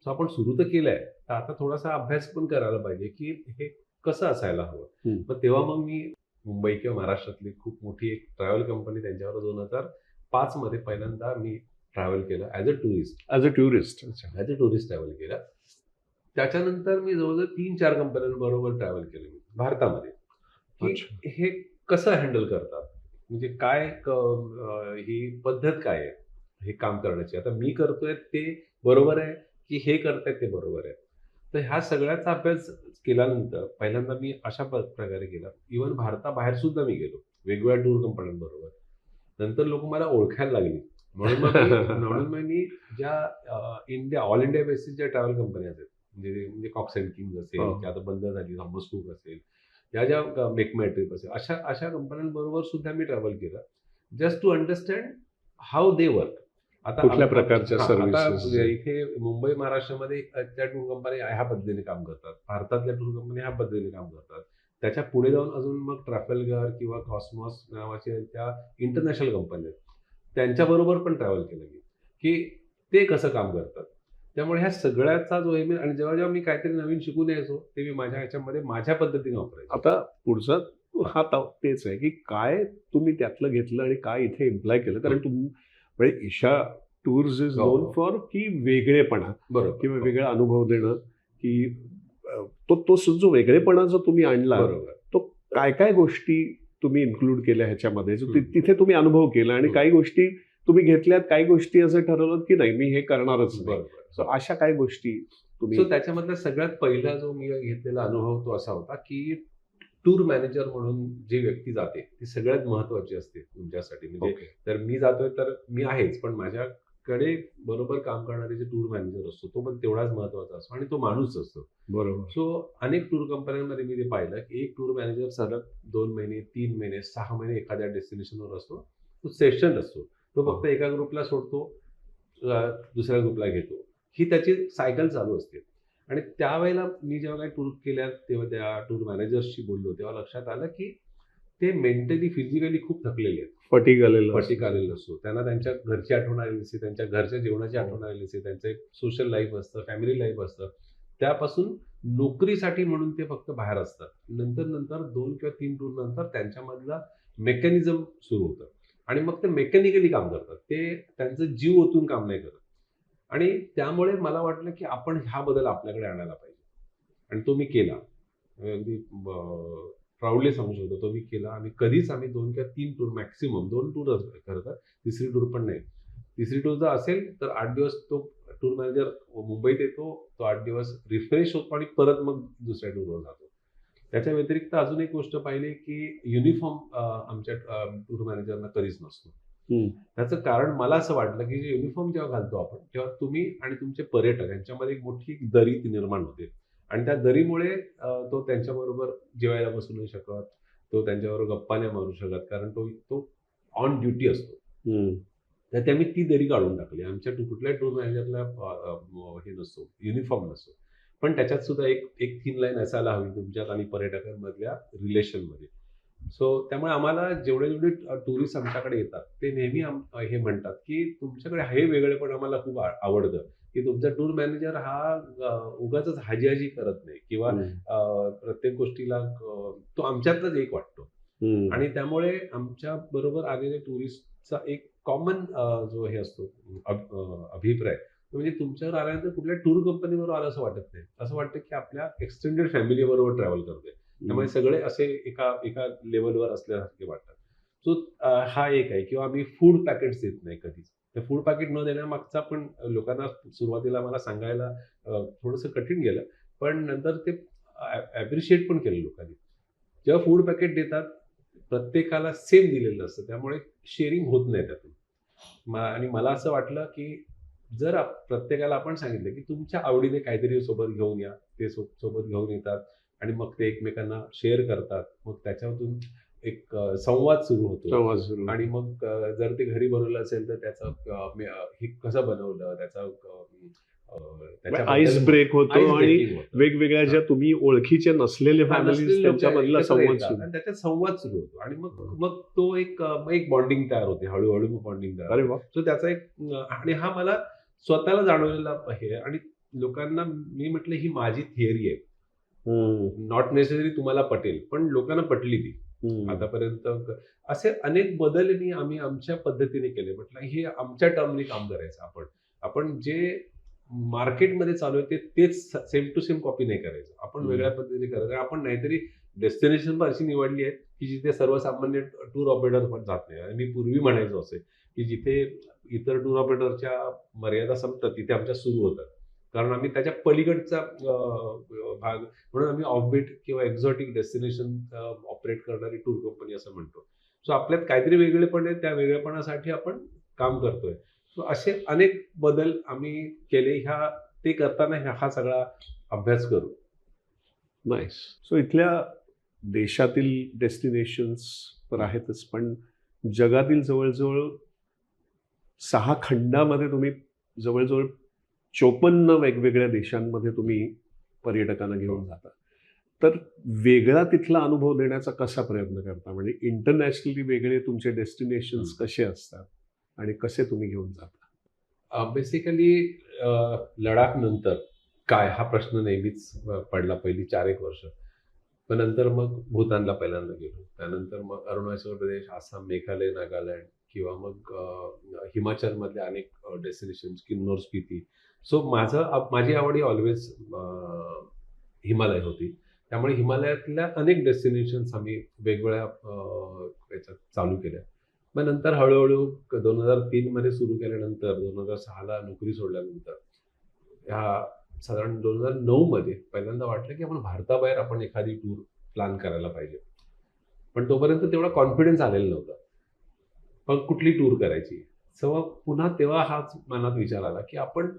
सो आपण सुरू तर केलंय, तर आता थोडासा अभ्यास पण करायला पाहिजे, की हे कसं असायला हवं. मग तेव्हा मग मी मुंबई किंवा महाराष्ट्रातली खूप मोठी एक ट्रॅव्हल कंपनी त्यांच्यावर 2005 मध्ये पहिल्यांदा मी ट्रॅव्हल केलं as a tourist. As a tourist? As a tourist travel केलं. त्याच्यानंतर मी जवळजवळ 3-4 कंपन्यांबरोबर ट्रॅव्हल केलं मी भारतामध्ये, की हे कसं हँडल करतात. म्हणजे काय ही पद्धत काय आहे हे काम करण्याची. आता मी करतोय ते बरोबर आहे, की हे करतायत ते बरोबर आहे. तर ह्या सगळ्याचा अभ्यास केल्यानंतर पहिल्यांदा मी अशा प्रकारे केला. इव्हन भारताबाहेर सुद्धा मी गेलो वेगवेगळ्या टूर कंपन्यांबरोबर. नंतर लोकं मला ओळखायला लागली. म्हणून मग मी ज्या ऑल इंडिया बेसिसच्या ट्रॅव्हल कंपन्या आहेत, म्हणजे कॉक्स अँड किंग्ज असेल, की आता बंद झाली, थॉमस कुक असेल, ज्या मेक माय ट्रिप असेल, अशा कंपन्यांबरोबर सुद्धा मी ट्रॅव्हल केलं. Just to understand how they work. आता कुठल्या प्रकारच्या सर्व्हिसेस? आता इथे मुंबई महाराष्ट्रामध्ये त्या टूर कंपन्या ह्या पद्धतीने काम करतात. भारतातल्या टूर कंपन्या ह्या पद्धतीने काम करतात. त्याच्या पुढे जाऊन अजून मग ट्रॅफल्गर किंवा कॉस्मॉस नावाच्या त्या इंटरनॅशनल कंपन्या आहेत. त्यांच्याबरोबर पण ट्रॅव्हल केलं मी, की ते कसं काम करतात. त्यामुळे ह्या सगळ्याचा जो आहे आणि जेव्हा मी काहीतरी नवीन शिकून यायचो, ते मी माझ्या ह्याच्यामध्ये माझ्या पद्धतीने वापरायचो. आता पुढचा हा तेच आहे, की काय तुम्ही त्यातलं घेतलं आणि काय इथे इम्प्लाय केलं. कारण म्हणजे Isha tours is known for की वेगळेपणा बरोबर किंवा वेगळा अनुभव देणं, की तो जो वेगळेपणा जो तुम्ही आणला, बरोबर. तो काय गोष्टी तुम्ही इन्क्लूड केल्या ह्याच्यामध्ये, तिथे तुम्ही अनुभव केला आणि काही गोष्टी तुम्ही घेतल्यात, काही गोष्टी असं ठरवलं की नाही मी हे करणारच नाही. बरोबर. सो अशा काय गोष्टी तुम्ही. सो त्याच्यामधला सगळ्यात पहिला जो मी घेतलेला अनुभव तो असा होता, की टूर मॅनेजर म्हणून जी व्यक्ती जाते ती सगळ्यात महत्वाची असते तुमच्यासाठी. म्हणजे तर मी जातोय तर मी आहेच, पण माझ्या कडे बरोबर काम करणारे जे टूर मॅनेजर असतो तो पण तेवढाच महत्वाचा असतो आणि तो माणूस असतो. बरोबर. सो अनेक टूर कंपन्यांमध्ये मी ते पाहिलं की एक टूर मॅनेजर सलग 2 महिने, 3 महिने, 6 महिने एखाद्या डेस्टिनेशनवर असतो. तो सेशन असतो. तो फक्त एका ग्रुपला सोडतो, दुसऱ्या ग्रुपला घेतो. ही त्याची सायकल चालू असते. आणि त्यावेळेला मी जेव्हा काही टूर केल्या तेव्हा त्या टूर मॅनेजर्सशी बोललो तेव्हा लक्षात आलं की ते मेंटली, फिजिकली खूप थकलेले आहेत. फटीग आलेलं फटीग आलेलं असतो. त्यांना त्यांच्या घरची आठवण आलेली असते, त्यांच्या घरच्या जेवणाची आठवण आलेली असते, त्यांचं एक सोशल लाईफ असतं, फॅमिली लाईफ असतं. त्यापासून नोकरीसाठी म्हणून ते फक्त बाहेर असतात. नंतर 2 किंवा 3 टूर नंतर त्यांच्यामधला मेकॅनिझम सुरू होतं आणि मग ते मेकॅनिकली काम करतात. ते त्यांचं जीव ओतून काम नाही करत. आणि त्यामुळे मला वाटलं की आपण हा बदल आपल्याकडे आणायला पाहिजे आणि तो मी केला. अगदी प्राऊडली सांगू शकतो तो मी केला आणि कधीच आम्ही 2 किंवा 3 टूर मॅक्सिमम 2 टूर खरं तर, तिसरी टूर पण नाही. तिसरी टूर जर असेल तर 8 दिवस तो टूर मॅनेजर मुंबईत येतो, तो 8 दिवस रिफ्रेश होतो आणि परत मग दुसऱ्या टूरवर जातो. त्याच्या व्यतिरिक्त अजून एक गोष्ट पाहिली की युनिफॉर्म आमच्या टूर मॅनेजरना कधीच नसतो. त्याचं कारण मला असं वाटलं की जे युनिफॉर्म जेव्हा घालतो आपण तेव्हा तुम्ही आणि तुमचे पर्यटक यांच्यामध्ये एक मोठी दरी निर्माण होते आणि त्या दरीमुळे तो त्यांच्याबरोबर जेवायला बसू नाही शकत, तो त्यांच्याबरोबर गप्पा नाही मारू शकत कारण तो ऑन ड्युटी असतो. तर त्यांनी ती दरी काढून टाकली. आमच्या कुठल्याही टूर मॅनेजरला हे नसतो, युनिफॉर्म नसतो. पण त्याच्यात सुद्धा एक थिन लाईन असायला हवी तुमच्यात आणि पर्यटकांमधल्या रिलेशनमध्ये. सो त्यामुळे आम्हाला जेवढे टुरिस्ट आमच्याकडे येतात ते नेहमी हे म्हणतात की तुमच्याकडे हे वेगळेपण आम्हाला खूप आवडतं की तुमचा टूर मॅनेजर हा उगाचच हाजी करत नाही किंवा प्रत्येक गोष्टीला तो आमच्यातलाच एक वाटतो. आणि त्यामुळे आमच्या बरोबर आलेले टुरिस्टचा एक कॉमन जो हे असतो अभिप्राय म्हणजे तुमच्यावर आल्यानंतर कुठल्या टूर कंपनीबरोबर आलं असं वाटत नाही. असं वाटतं की आपल्या एक्सटेंडेड फॅमिली बरोबर ट्रॅव्हल करतोय. त्यामुळे सगळे असे एका लेवलवर असल्यासारखे वाटतात. सो हा एक आहे किंवा आम्ही फूड पॅकेट्स देत नाही कधीच. ते फूड पॅकेट न देण्यामागचा पण लोकांना सुरुवातीला मला सांगायला थोडंसं कठीण गेलं. पण नंतर ते ॲप्रिशिएट पण केलं लोकांनी. जेव्हा फूड पॅकेट देतात प्रत्येकाला सेम दिलेलं असतं त्यामुळे शेअरिंग होत नाही त्यातून. आणि मला असं वाटलं की जर प्रत्येकाला आपण सांगितलं की तुमच्या आवडीने काहीतरी सोबत घेऊन या, ते सोबत घेऊन येतात आणि मग ते एकमेकांना शेअर करतात. मग त्याच्यातून एक संवाद सुरू होतो आणि मग जर ते घरी बनवलं असेल तर त्याचं हे कसं बनवलं त्याचा आईस ब्रेक होतो आणि वेगवेगळ्या ज्या तुम्ही ओळखीचे नसलेले फॅमिलीज त्यांच्यामधला संवाद सुरू आणि त्याच्यात संवाद सुरू होतो आणि मग तो एक बॉन्डिंग तयार होते, हळूहळू बॉन्डिंग तयार होते. सो त्याचा एक आणि हा मला स्वतःला जाणवलेला आहे आणि लोकांना मी म्हटलं ही माझी थिअरी आहे. नॉट नेसेसरी तुम्हाला पटेल पण लोकांना पटली ती. आतापर्यंत असे अनेक बदल आम्ही आमच्या पद्धतीने केले. म्हटलं हे आमच्या टर्मनी काम करायचं. आपण जे मार्केटमध्ये चालू आहे तेच सेम टू सेम कॉपी नाही करायचं. आपण वेगळ्या पद्धतीने करायचं. आपण नाहीतरी डेस्टिनेशन पण अशी निवडली आहे की जिथे सर्वसामान्य टूर ऑपरेटर पण जात नाही. आणि मी पूर्वी म्हणायचो असे की जिथे इतर टूर ऑपरेटरच्या मर्यादा संपतात तिथे आमच्या सुरू होतात. कारण आम्ही त्याच्या पलीकडचा भाग म्हणून आम्ही ऑफबीट किंवा एक्झॉटिक डेस्टिनेशन ऑपरेट करणारी टूर कंपनी असं म्हणतो. सो आपल्यात काहीतरी वेगळेपण आहे, त्या वेगळेपणासाठी आपण काम करतोय. सो असे अनेक बदल आम्ही केले. ते करताना हा सगळा अभ्यास करू. नाईस. सो इथल्या देशातील डेस्टिनेशन्स तर आहेतच पण जगातील जवळजवळ 6 खंडामध्ये तुम्ही जवळजवळ 54 वेगवेगळ्या देशांमध्ये तुम्ही पर्यटकांना घेऊन जाता. तर वेगळा तिथला अनुभव देण्याचा कसा प्रयत्न करता? म्हणजे इंटरनॅशनली वेगळे तुमचे डेस्टिनेशन्स कसे असतात आणि कसे तुम्ही घेऊन जाता? बेसिकली लडाख नंतर काय हा प्रश्न नेहमीच पडला पहिली 4-1 वर्ष. पण नंतर मग भूतानला पहिल्यांदा गेलो. त्यानंतर मग अरुणाचल प्रदेश, आसाम, मेघालय, नागालँड किंवा मग हिमाचलमधले अनेक डेस्टिनेशन्स, किन्नौर, स्पिती. सो माझी आवड ऑलवेज हिमालय होती. त्यामुळे हिमालयातल्या अनेक डेस्टिनेशन्स आम्ही वेगवेगळ्या याच्यात चालू केल्या. मग नंतर हळूहळू 2003 मध्ये सुरू केल्यानंतर 2006ला नोकरी सोडल्यानंतर ह्या साधारण 2009 मध्ये पहिल्यांदा वाटलं की आपण भारताबाहेर आपण एखादी टूर प्लॅन करायला पाहिजे. पण तोपर्यंत तेवढा कॉन्फिडन्स आलेला नव्हता. पण कुठली टूर करायची? तेव्हा पुन्हा तेव्हा हाच मनात विचार आला की आपण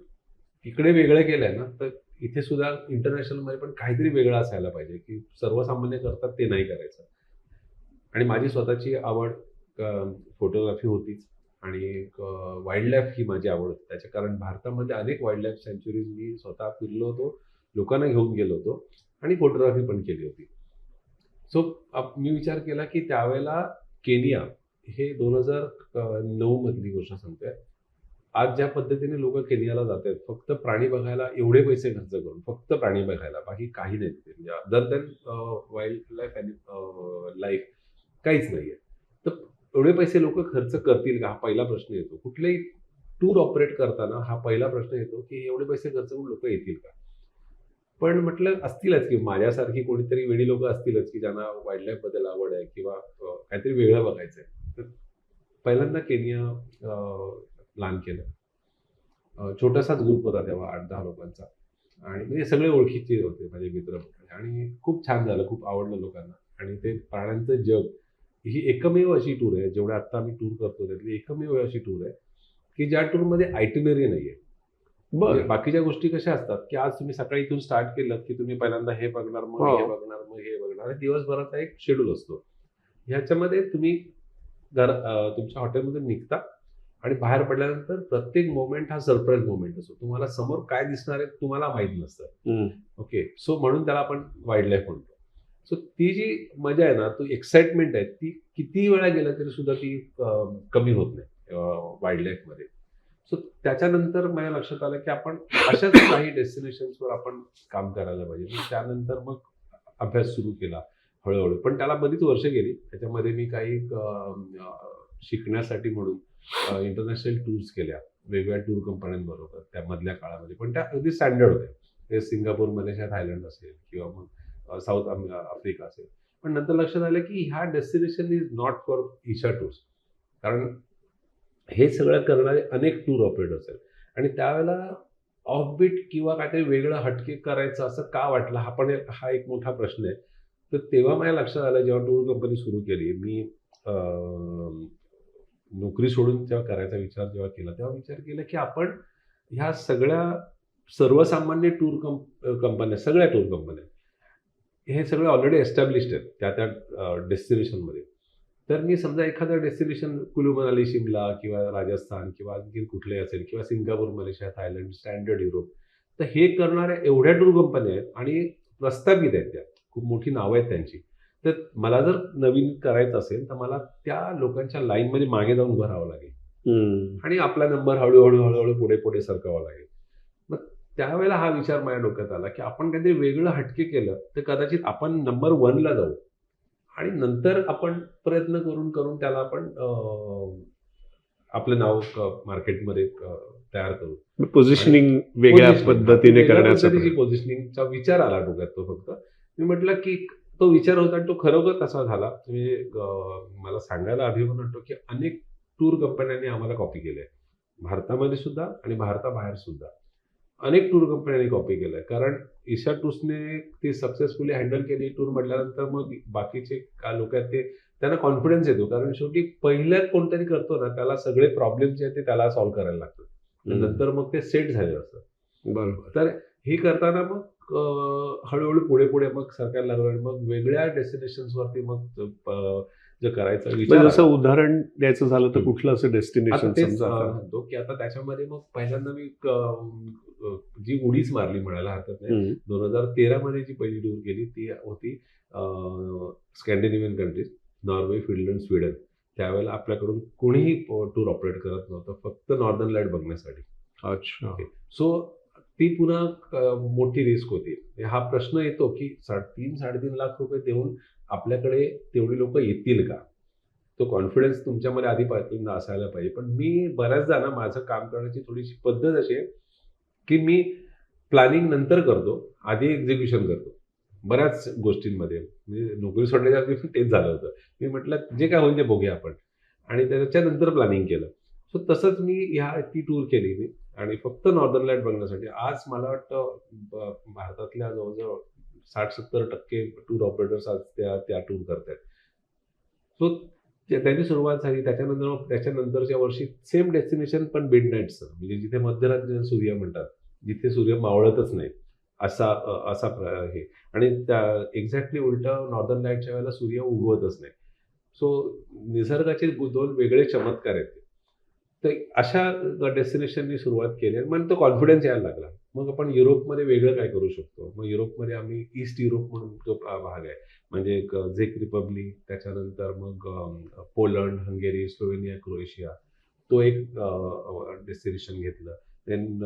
इकडे वेगळं केलंय ना, तर इथे सुद्धा इंटरनॅशनल मध्ये पण काहीतरी वेगळं असायला पाहिजे, की सर्वसामान्य करतात ते नाही करायचं. आणि माझी स्वतःची आवड फोटोग्राफी होतीच आणि वाईल्ड लाईफ ही माझी आवड होती. त्याच्या कारण भारतामध्ये अनेक वाईल्ड लाईफ सँच्युरीज मी स्वतः फिरलो होतो, लोकांना घेऊन गेलो होतो आणि फोटोग्राफी पण केली होती. सो मी विचार केला की त्यावेळेला केनिया हे 2009 मधली गोष्ट सांगतोय. आज ज्या पद्धतीने लोक केनियाला जात आहेत फक्त प्राणी बघायला, एवढे पैसे खर्च करून फक्त प्राणी बघायला, बाकी काही नाही तिथे, म्हणजे other than wild life life काहीच नाहीये. तर एवढे पैसे लोक खर्च करतील का, हा पहिला प्रश्न येतो. कुठलेही टूर ऑपरेट करताना हा पहिला प्रश्न येतो की एवढे पैसे खर्च करून लोक येतील का. पण म्हटलं असतीलच की माझ्यासारखी कोणीतरी वेडी लोक असतीलच की ज्यांना वाईल्ड लाईफ बद्दल आवड आहे किंवा काहीतरी वेगळं बघायचंय. तर पहिल्यांदा केनिया प्लॅन केलं. छोटासाच ग्रुप होता तेव्हा, 8-10 लोकांचा, आणि म्हणजे सगळे ओळखीचे होते माझे मित्र वगैरे, आणि खूप छान झालं, खूप आवडलं लोकांना. आणि ते प्राण्यांचं जग ही एकमेव अशी टूर आहे, जेवढ्या आत्ता आम्ही टूर करतो त्यातली एकमेव अशी टूर आहे की ज्या टूरमध्ये आयटिनरी नाहीये. म्हणजे बरं. बाकीच्या गोष्टी कशा असतात की आज तुम्ही सकाळी इथून स्टार्ट केलं की तुम्ही पहिल्यांदा हे बघणार, मग हे हो. बघणार, मग हे बघणार, आणि दिवसभराचा एक शेड्यूल असतो. ह्याच्यामध्ये तुम्ही तुमच्या हॉटेलमधून निघता आणि बाहेर पडल्यानंतर प्रत्येक मोमेंट हा सरप्राईज मोमेंट असतो. तुम्हाला समोर काय दिसणार आहे तुम्हाला माहित नसतं. हम्म. ओके, सो म्हणून त्याला आपण वाईल्ड लाईफ म्हणतो. सो ती जी मजा आहे ना, तो एक्साइटमेंट आहे, ती किती वेळा गेलं तरी सुद्धा ती कमी होत नाही वाईल्ड लाईफमध्ये. सो त्याच्यानंतर माझ्या लक्षात आलं की आपण अशाच काही डेस्टिनेशन्सवर आपण काम करायला पाहिजे. त्यानंतर मग अभ्यास सुरू केला हळूहळू, पण त्याला बरीच वर्ष गेली. त्याच्यामध्ये मी काही शिकण्यासाठी म्हणून इंटरनॅशनल टूर्स केल्या वेगवेगळ्या टूर कंपन्यांबरोबर त्या मधल्या काळामध्ये, पण त्या अगदी स्टँडर्ड होत्या. ते सिंगापूर, मलेशिया, थायलंड असेल किंवा मग साऊथ आफ्रिका असेल. पण नंतर लक्षात आलं की ह्या destination is not for Isha tours, कारण हे सगळं करणारे अनेक टूर ऑपरेटर्स आहेत. आणि त्यावेळेला ऑफबीट किंवा काहीतरी वेगळं हटके करायचं असं का वाटलं, हा एक मोठा प्रश्न आहे. तर तेव्हा माझ्या लक्षात आलं, जेव्हा टूर कंपनी सुरू केली मी, नोकरी सोडून जेव्हा करायचा विचार जेव्हा केला, तेव्हा विचार केला की आपण ह्या सगळ्या सर्वसामान्य टूर कंपन्या, सगळ्या टूर कंपन्या हे सगळे ऑलरेडी एस्टॅब्लिश्ड आहेत त्या त्या डेस्टिनेशनमध्ये. तर मी समजा एखादं डेस्टिनेशन कुलू मनाली, शिमला किंवा राजस्थान किंवा आणखी कुठले असेल किंवा Singapore, Malaysia, Thailand, standard Europe, तर हे करणाऱ्या एवढ्या टूर कंपन्या आहेत आणि प्रस्थापित आहेत, त्या खूप मोठी नावं आहेत त्यांची. तर मला जर नवीन करायचं असेल तर मला त्या लोकांच्या लाईनमध्ये मागे जाऊन उभं राहावं लागेल हम्म. आणि आपला नंबर हळूहळू हळूहळू पुढे पुढे सरकावा लागेल. मग त्यावेळेला हा विचार माझ्या डोक्यात आला की आपण काहीतरी वेगळं हटके केलं तर कदाचित आपण नंबर 1ला जाऊ आणि नंतर आपण प्रयत्न करून करून त्याला आपण आपलं नाव मार्केटमध्ये तयार करू. पोझिशनिंग वेगळ्या पद्धतीने करण्याचा पद्धतीची पोझिशनिंगचा विचार आला डोक्यात. तो फक्त मी म्हटलं की तो विचार होता आणि तो खरोखर तसा झाला. म्हणजे मला सांगायला अभिमान वाटतो की अनेक टूर कंपन्यांनी आम्हाला कॉपी केलंय, भारतामध्ये सुद्धा आणि भारताबाहेर सुद्धा अनेक टूर कंपन्यांनी कॉपी केलंय. कारण ईशा टूर्सने ती सक्सेसफुली हँडल केली टूर म्हटल्यानंतर मग बाकीचे काय लोक आहेत ते त्यांना कॉन्फिडन्स येतो, कारण शेवटी पहिल्यात कोणतरी करतो ना त्याला सगळे प्रॉब्लेम जे आहेत ते त्याला सॉल्व्ह करायला लागतात. नंतर मग ते सेट झालेलं असतं. बरोबर. तर हे करताना मग हळूहळू पुढे पुढे मग सरकारला लागलं, मग वेगळ्या डेस्टिनेशन्सवरती मग जे करायचं विचार जसं आला. उदाहरण द्यायचं झालं तर हम्म. कुठलं असं आता डेस्टिनेशन तेच समजा म्हणतो की आता त्याच्यामध्ये मग पहिल्यांदा मी जी उडीच मारली म्हणायला हरकत नाही. 2013 मध्ये जी पहिली टूर केली ती होती Scandinavian countries, Norway, Finland, Sweden. त्यावेळेला आपल्याकडून कोणीही टूर ऑपरेट करत नव्हतं, फक्त नॉर्दर्न लाईट बघण्यासाठी. अच्छा. सो ती पुन्हा मोठी रिस्क होती. हा प्रश्न येतो की 3-3.5 लाख रुपये देऊन आपल्याकडे तेवढी लोक येतील का. तो कॉन्फिडन्स तुमच्यामध्ये आधीपासून असायला पाहिजे. पण मी बऱ्याचदा ना माझं काम करण्याची थोडीशी पद्धत अशी आहे की मी प्लॅनिंग नंतर करतो, आधी एक्झिक्युशन करतो बऱ्याच गोष्टींमध्ये. म्हणजे नोकरी सोडण्याच्या आधी पण तेच झालं होतं. मी म्हटलं जे काय होईल ते बघूया आपण, आणि त्याच्यानंतर प्लॅनिंग केलं. सो तसंच मी ती टूर केली मी, आणि फक्त नॉर्दर्न लाईट बघण्यासाठी. आज मला वाटतं भारतातल्या जवळजवळ 60-70% टूर ऑपरेटर्स आज त्या टूर करतायत. सो त्यांची सुरुवात झाली. त्याच्यानंतर मग त्याच्यानंतरच्या वर्षी सेम डेस्टिनेशन पण मिडनाईटचं, म्हणजे जिथे मध्यरात्री सूर्य म्हणतात, जिथे सूर्य मावळतच नाही असा हे. आणि त्या एक्झॅक्टली उलटं नॉर्दर्न लाईटच्या वेळेला सूर्य उगवतच नाही. सो निसर्गाचे दोन वेगळे चमत्कार आहेत ते. तर अशा डेस्टिनेशननी सुरुवात केली आणि मग तो कॉन्फिडन्स यायला लागला. मग आपण युरोपमध्ये वेगळं काय करू शकतो. मग युरोपमध्ये आम्ही ईस्ट युरोप म्हणून जो भाग आहे, म्हणजे एक झेक रिपब्लिक, त्याच्यानंतर मग पोलंड, हंगेरी, स्लोवेनिया, क्रोएशिया, तो एक डेस्टिनेशन घेतलं. देन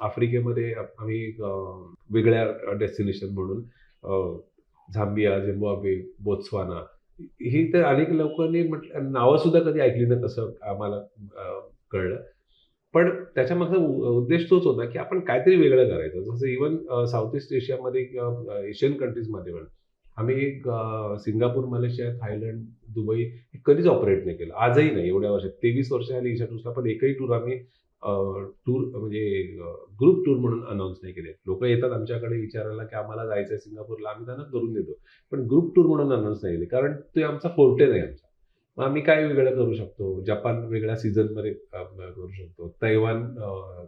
आफ्रिकेमध्ये आम्ही वेगळ्या डेस्टिनेशन म्हणून झांबिया, झिम्बाब्वे, बोत्सवाना, ही तर अनेक लोकांनी म्हटलं, नावं सुद्धा कधी ऐकली नाही तसं आम्हाला कळलं. पण त्याच्यामागचा उद्देश तोच होता की आपण काहीतरी वेगळं करायचं. जसं इव्हन साऊथ ईस्ट एशियामध्ये किंवा एशियन कंट्रीजमध्ये पण आम्ही सिंगापूर, मलेशिया, थायलंड, दुबई हे कधीच ऑपरेट नाही केलं. आजही नाही. एवढ्या वर्षात 23 वर्ष झाली ईशा टूर्सला, पण एकही टूर आम्ही टूर म्हणजे ग्रुप टूर म्हणून अनाऊन्स नाही केले. लोक येतात आमच्याकडे विचारायला की आम्हाला जायचं आहे सिंगापूरला, आम्ही त्यांना करून देतो, पण ग्रुप टूर म्हणून अनाऊन्स नाही केले, कारण ते आमचा फोर्टे नाही आमचा. मग आम्ही काय वेगळं करू शकतो. जपान वेगळ्या सीझनमध्ये करू शकतो, तैवान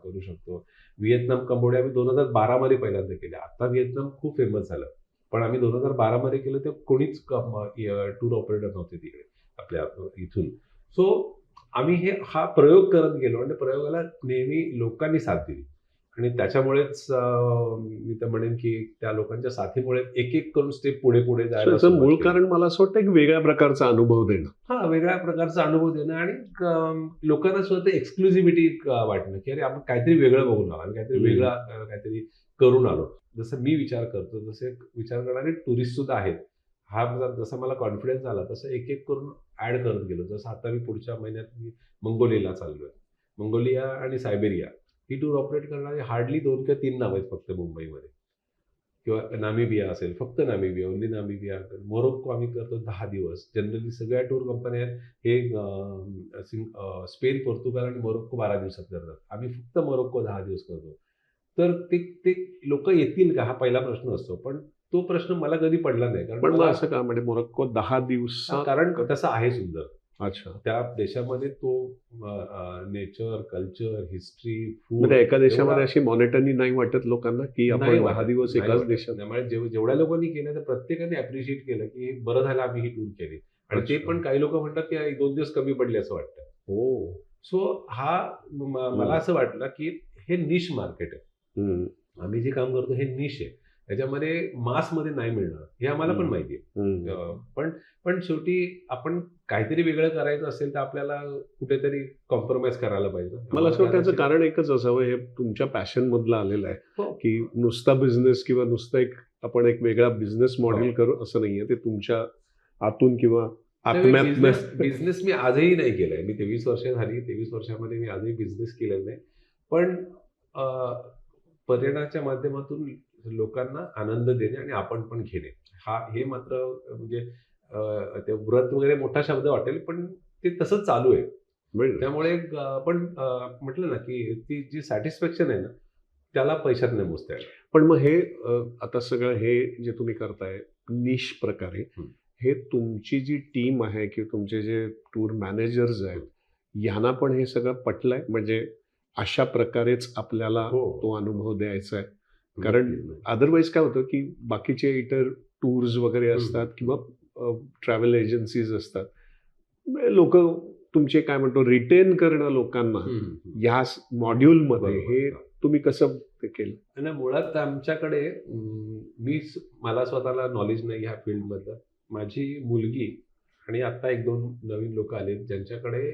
करू शकतो, व्हिएतनाम, कंबोडिया आम्ही 2012 मध्ये पहिल्यांदा केले. आता व्हिएतनाम खूप फेमस झालं, पण आम्ही 2012 मध्ये केलं तेव्हा कोणीच टूर ऑपरेटर नव्हते तिकडे आपल्या इथून. सो आम्ही हा प्रयोग करत गेलो आणि प्रयोगाला नेहमी लोकांनी साथ दिली. आणि त्याच्यामुळेच मी तर म्हणेन की त्या लोकांच्या साथीमुळे एक एक करून स्टेप पुढे पुढे जायला त्याचं सुरुवात मूळ केली. कारण मला असं वाटतं एक वेगळ्या प्रकारचा अनुभव देणं. हा, वेगळ्या प्रकारचा अनुभव देणं आणि लोकांना सुद्धा ते एक्सक्लुझिव्हिटी वाटणं की अरे आपण काहीतरी वेगळं बघून आलो आणि काहीतरी वेगळा काहीतरी करून आलो. जसं मी विचार करतो तसे विचार करणारे टुरिस्ट सुद्धा आहेत. हा जसा मला कॉन्फिडन्स आला तसं एक एक करून ऍड करत गेलो. जसं आता मी पुढच्या महिन्यात मी मंगोलियाला चाललोय. मंगोलिया आणि सायबेरिया ही टूर ऑपरेट करणारे हार्डली 2 किंवा 3 नाव आहेत फक्त मुंबईमध्ये. किंवा नामिबिया असेल, फक्त नामिबिया, ओन्ली नामिबिया. मोरोक्को आम्ही करतो 10 दिवस. जनरली सगळ्या टूर कंपन्या हे स्पेन, पोर्तुगाल आणि मोरोक्को 12 दिवसात करतात. आम्ही फक्त मोरोक्को 10 दिवस करतो. तर ते लोक येतील का हा पहिला प्रश्न असतो, पण तो प्रश्न मला कधी पडला नाही. पण मग असं का म्हणजे मोरोक्को 10 दिवसात? कारण तसं आहे सुंदर. अच्छा, त्या देशामध्ये तो नेचर, कल्चर, हिस्ट्री, फूड, म्हणजे एका देशामध्ये अशी मॉनिटरी नाही वाटत लोकांना की आपण 10 दिवस एकाच देशात? त्यामुळे जेवढ्या लोकांनी केलं तर प्रत्येकाने अप्रिशिएट केलं की बरं झालं आम्ही ही टूर केली. आणि ते पण काही लोक म्हणतात की 1-2 दिवस कमी पडले असं वाटतं. हो. सो हा मला असं वाटलं की हे निश मार्केट आहे. आम्ही जे काम करतो हे निश आहे. त्याच्यामध्ये मासमध्ये नाही मिळणार हे आम्हाला पण माहिती आहे. पण शेवटी आपण काहीतरी वेगळं करायचं असेल तर आपल्याला कुठेतरी कॉम्प्रोमाइज करायला पाहिजे. मला असं वाटतं त्याचं कारण एकच असावं, हे तुमच्या पॅशन मधलं आलेलं आहे हो. की नुसता बिझनेस किंवा नुसता आपण एक वेगळा बिझनेस मॉडेल करू असं नाहीये. ते तुमच्या आतून किंवा आत्म्यात. बिझनेस मी आजही नाही केलाय. मी 23 वर्ष झाली. 23 वर्षामध्ये मी आजही बिझनेस केलेला नाही. पण पर्यटनाच्या माध्यमातून लोकांना आनंद देणे आणि आपण पण घेणे, हे मात्र म्हणजे ते व्रत वगैरे मोठा शब्द वाटेल, पण ते तसंच चालू आहे. त्यामुळे पण म्हटलं ना की ती जी सॅटिस्फॅक्शन आहे ना, त्याला पैशात नाही मोजता येणार. पण मग हे आता सगळं हे जे तुम्ही करताय निश प्रकारे, हे तुमची जी टीम आहे किंवा तुमचे जे टूर मॅनेजर्स आहेत यांना पण हे सगळं पटलंय? म्हणजे अशा प्रकारेच आपल्याला तो अनुभव द्यायचा आहे? कारण अदरवाईज काय होतं की बाकीचे इतर टूर्स वगैरे असतात किंवा ट्रॅव्हल एजन्सीज असतात, लोक तुमचे काय म्हणतो रिटेन करणं लोकांना या मॉड्यूलमध्ये, हे तुम्ही कसं केलं? आणि मुळात आमच्याकडे मला स्वतःला नॉलेज नाही ह्या फील्डमधलं. माझी मुलगी आणि आता 1-2 नवीन लोक आले ज्यांच्याकडे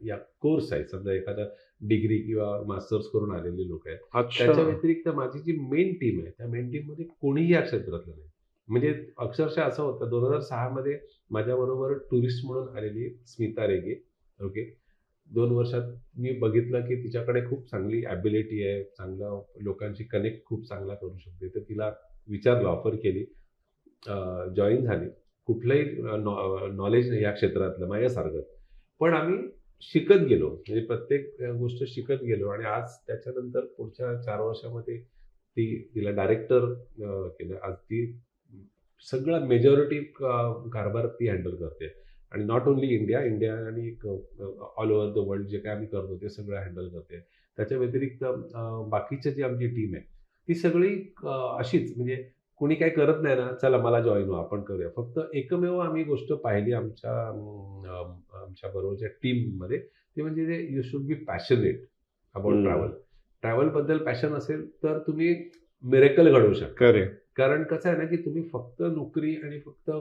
या कोर्स आहे. समजा एखादा डिग्री किंवा मास्टर्स करून आलेले लोक आहेत. त्याच्या व्यतिरिक्त माझी जी मेन टीम आहे त्या मेन टीम मध्ये कोणीही या क्षेत्रातलं नाही. म्हणजे अक्षरशः असं होतं 2006 मध्ये माझ्याबरोबर टुरिस्ट म्हणून आलेली स्मिता रेगे, ओके, 2 वर्षात मी बघितलं की तिच्याकडे खूप चांगली ॲबिलिटी आहे, चांगलं लोकांशी कनेक्ट खूप चांगला करू शकते. तर तिला विचारलं, ऑफर केली, जॉईन झाली. कुठलंही नॉलेज नाही या क्षेत्रातलं माझ्यासारखं, पण आम्ही शिकत गेलो. म्हणजे प्रत्येक गोष्ट शिकत गेलो आणि आज त्याच्यानंतर पुढच्या 4 वर्षामध्ये तिला डायरेक्टर केलं. आज ती सगळा मेजॉरिटी कारभार ती हँडल करते आणि नॉट ओन्ली इंडिया आणि ऑल ओव्हर द वर्ल्ड जे काय आम्ही करतो ते सगळं हँडल करते. त्याच्या व्यतिरिक्त बाकीची जी आमची टीम आहे ती सगळी अशीच, म्हणजे कोणी काही करत नाही ना, चला मला जॉईन व्हा आपण करूया. फक्त एकमेव आम्ही गोष्ट पाहिली आमच्या बरोबरच्या टीममध्ये, ते म्हणजे you should be passionate about travel. ट्रॅव्हलबद्दल पॅशन असेल तर तुम्ही मिरेकल घडवू शकता. कारण कसं आहे ना, की तुम्ही फक्त नोकरी आणि फक्त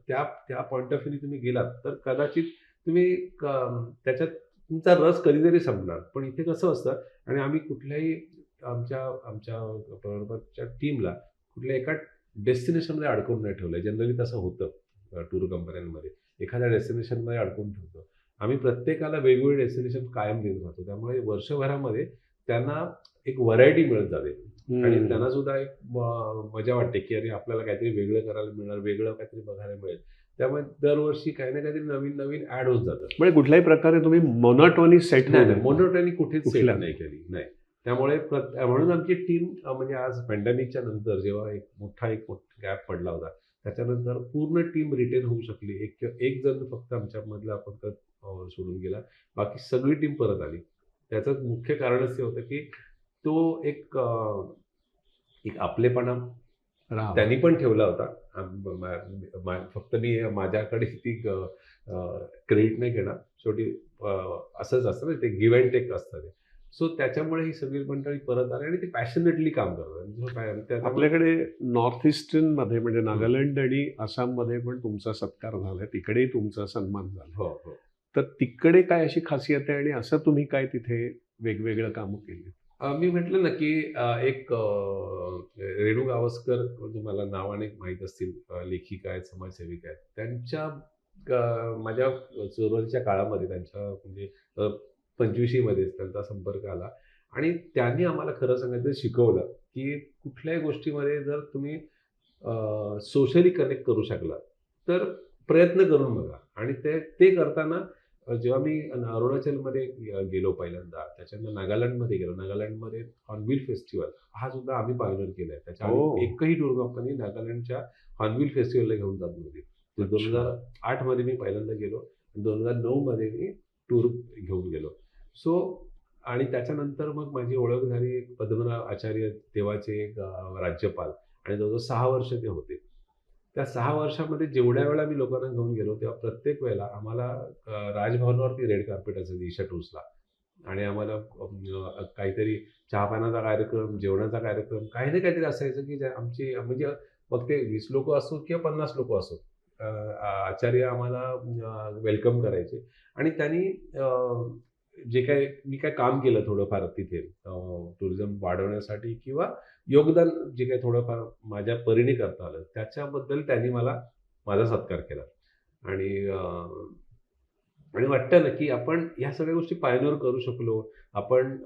त्या पॉईंट ऑफ व्ह्यूने तुम्ही गेलात तर कदाचित तुम्ही त्याच्यात तुमचा रस कधीतरी संपणार. पण इथे कसं असतं, आणि आम्ही कुठल्याही आमच्या बरोबरच्या टीमला कुठल्या एका डेस्टिनेशनमध्ये अडकवून नाही ठेवलंय. जनरली तसं होतं टूर कंपन्यांमध्ये, एखाद्या डेस्टिनेशनमध्ये अडकवून ठेवतो. आम्ही प्रत्येकाला वेगवेगळे डेस्टिनेशन कायम देत राहतो. त्यामुळे वर्षभरामध्ये त्यांना एक व्हरायटी मिळत जाते आणि त्यांना सुद्धा एक मजा वाटते, की अरे आपल्याला काहीतरी वेगळं करायला मिळणार, वेगळं काहीतरी बघायला मिळेल. त्यामुळे दरवर्षी काही ना काहीतरी नवीन नवीन ऍड होत जातं. म्हणजे कुठल्याही प्रकारे तुम्ही मोनोटोनी सेट नाही, मोनोटोनी कुठेच सेट नाही केली, नाही. त्यामुळे म्हणून आमची टीम, म्हणजे आज पॅन्डेमिकच्या नंतर जेव्हा एक मोठा गॅप पडला होता, त्याच्यानंतर पूर्ण टीम रिटेन होऊ शकली. एक जण फक्त आमच्यामधला फक्त सोडून गेला, बाकी सगळी टीम परत आली. त्याचं मुख्य कारणच ते होतं की तो एक आपलेपणा त्यांनी पण ठेवला होता. फक्त मी माझ्याकडे ती क्रेडिट नाही घेणार. शेवटी असंच असतं ना, ते गिव्ह अँड टेक असतं ते. सो त्याच्यामुळे ही सगळी मंडळी परत आली आणि ते पॅशनेटली काम करतात. आपल्याकडे नॉर्थ ईस्टर्न मध्ये म्हणजे नागालँड आणि आसाममध्ये पण तुमचा सत्कार झालाय, तिकडेही तुमचा सन्मान झाला. हो हो. तर तिकडे काय अशी खासियत आहे आणि असं तुम्ही काय तिथे वेगवेगळं कामं केली? मी म्हटलं ना की एक रेणू गावस्कर, तुम्हाला नावाने माहीत असतील, लेखिका आहेत, समाजसेविका आहेत. त्यांच्या माझ्या सुरुवातीच्या काळामध्ये त्यांच्या म्हणजे 25मध्ये त्यांचा संपर्क आला आणि त्यांनी आम्हाला खरं सांगायचं शिकवलं की कुठल्याही गोष्टीमध्ये जर तुम्ही सोशली कनेक्ट करू शकला तर प्रयत्न करून बघा. आणि ते करताना जेव्हा मी अरुणाचलमध्ये गेलो पहिल्यांदा, त्याच्यानंतर नागालँडमध्ये गेलो. नागालँडमध्ये हॉर्नबिल फेस्टिवल हा सुद्धा आम्ही पायनियर केलाय. त्याच्या आधी एकही टूर कंपनी नागालँडच्या हॉर्नबिल फेस्टिवलला घेऊन जात नव्हती. 2008 मध्ये मी पहिल्यांदा गेलो, 2009 मध्ये मी टूर घेऊन गेलो. सो आणि त्याच्यानंतर मग माझी ओळख झाली पद्मनाभ आचार्य, तेव्हाचे राज्यपाल, आणि जवळजवळ 6 वर्ष ते होते. त्या 6 वर्षामध्ये जेवढ्या वेळा मी लोकांना घेऊन गेलो तेव्हा प्रत्येक वेळेला आम्हाला राजभवनावरती रेड कार्पेट असायचं ईशा टूर्सला, आणि आम्हाला काहीतरी चहापानाचा कार्यक्रम, जेवणाचा कार्यक्रम, काही ना काहीतरी असायचं की आमची म्हणजे मग ते 20 लोक असो किंवा 50 लोक असो, आचार्य आम्हाला वेलकम करायचे. आणि त्यांनी जे काही मी काय काम केलं थोडंफार तिथे टुरिझम वाढवण्यासाठी किंवा योगदान जे काही थोडंफार माझ्या परीने करता आलं, त्याच्याबद्दल त्यांनी माझा सत्कार केला. आणि वाटतं ना की आपण ह्या सगळ्या गोष्टी पायनियर करू शकलो. आपण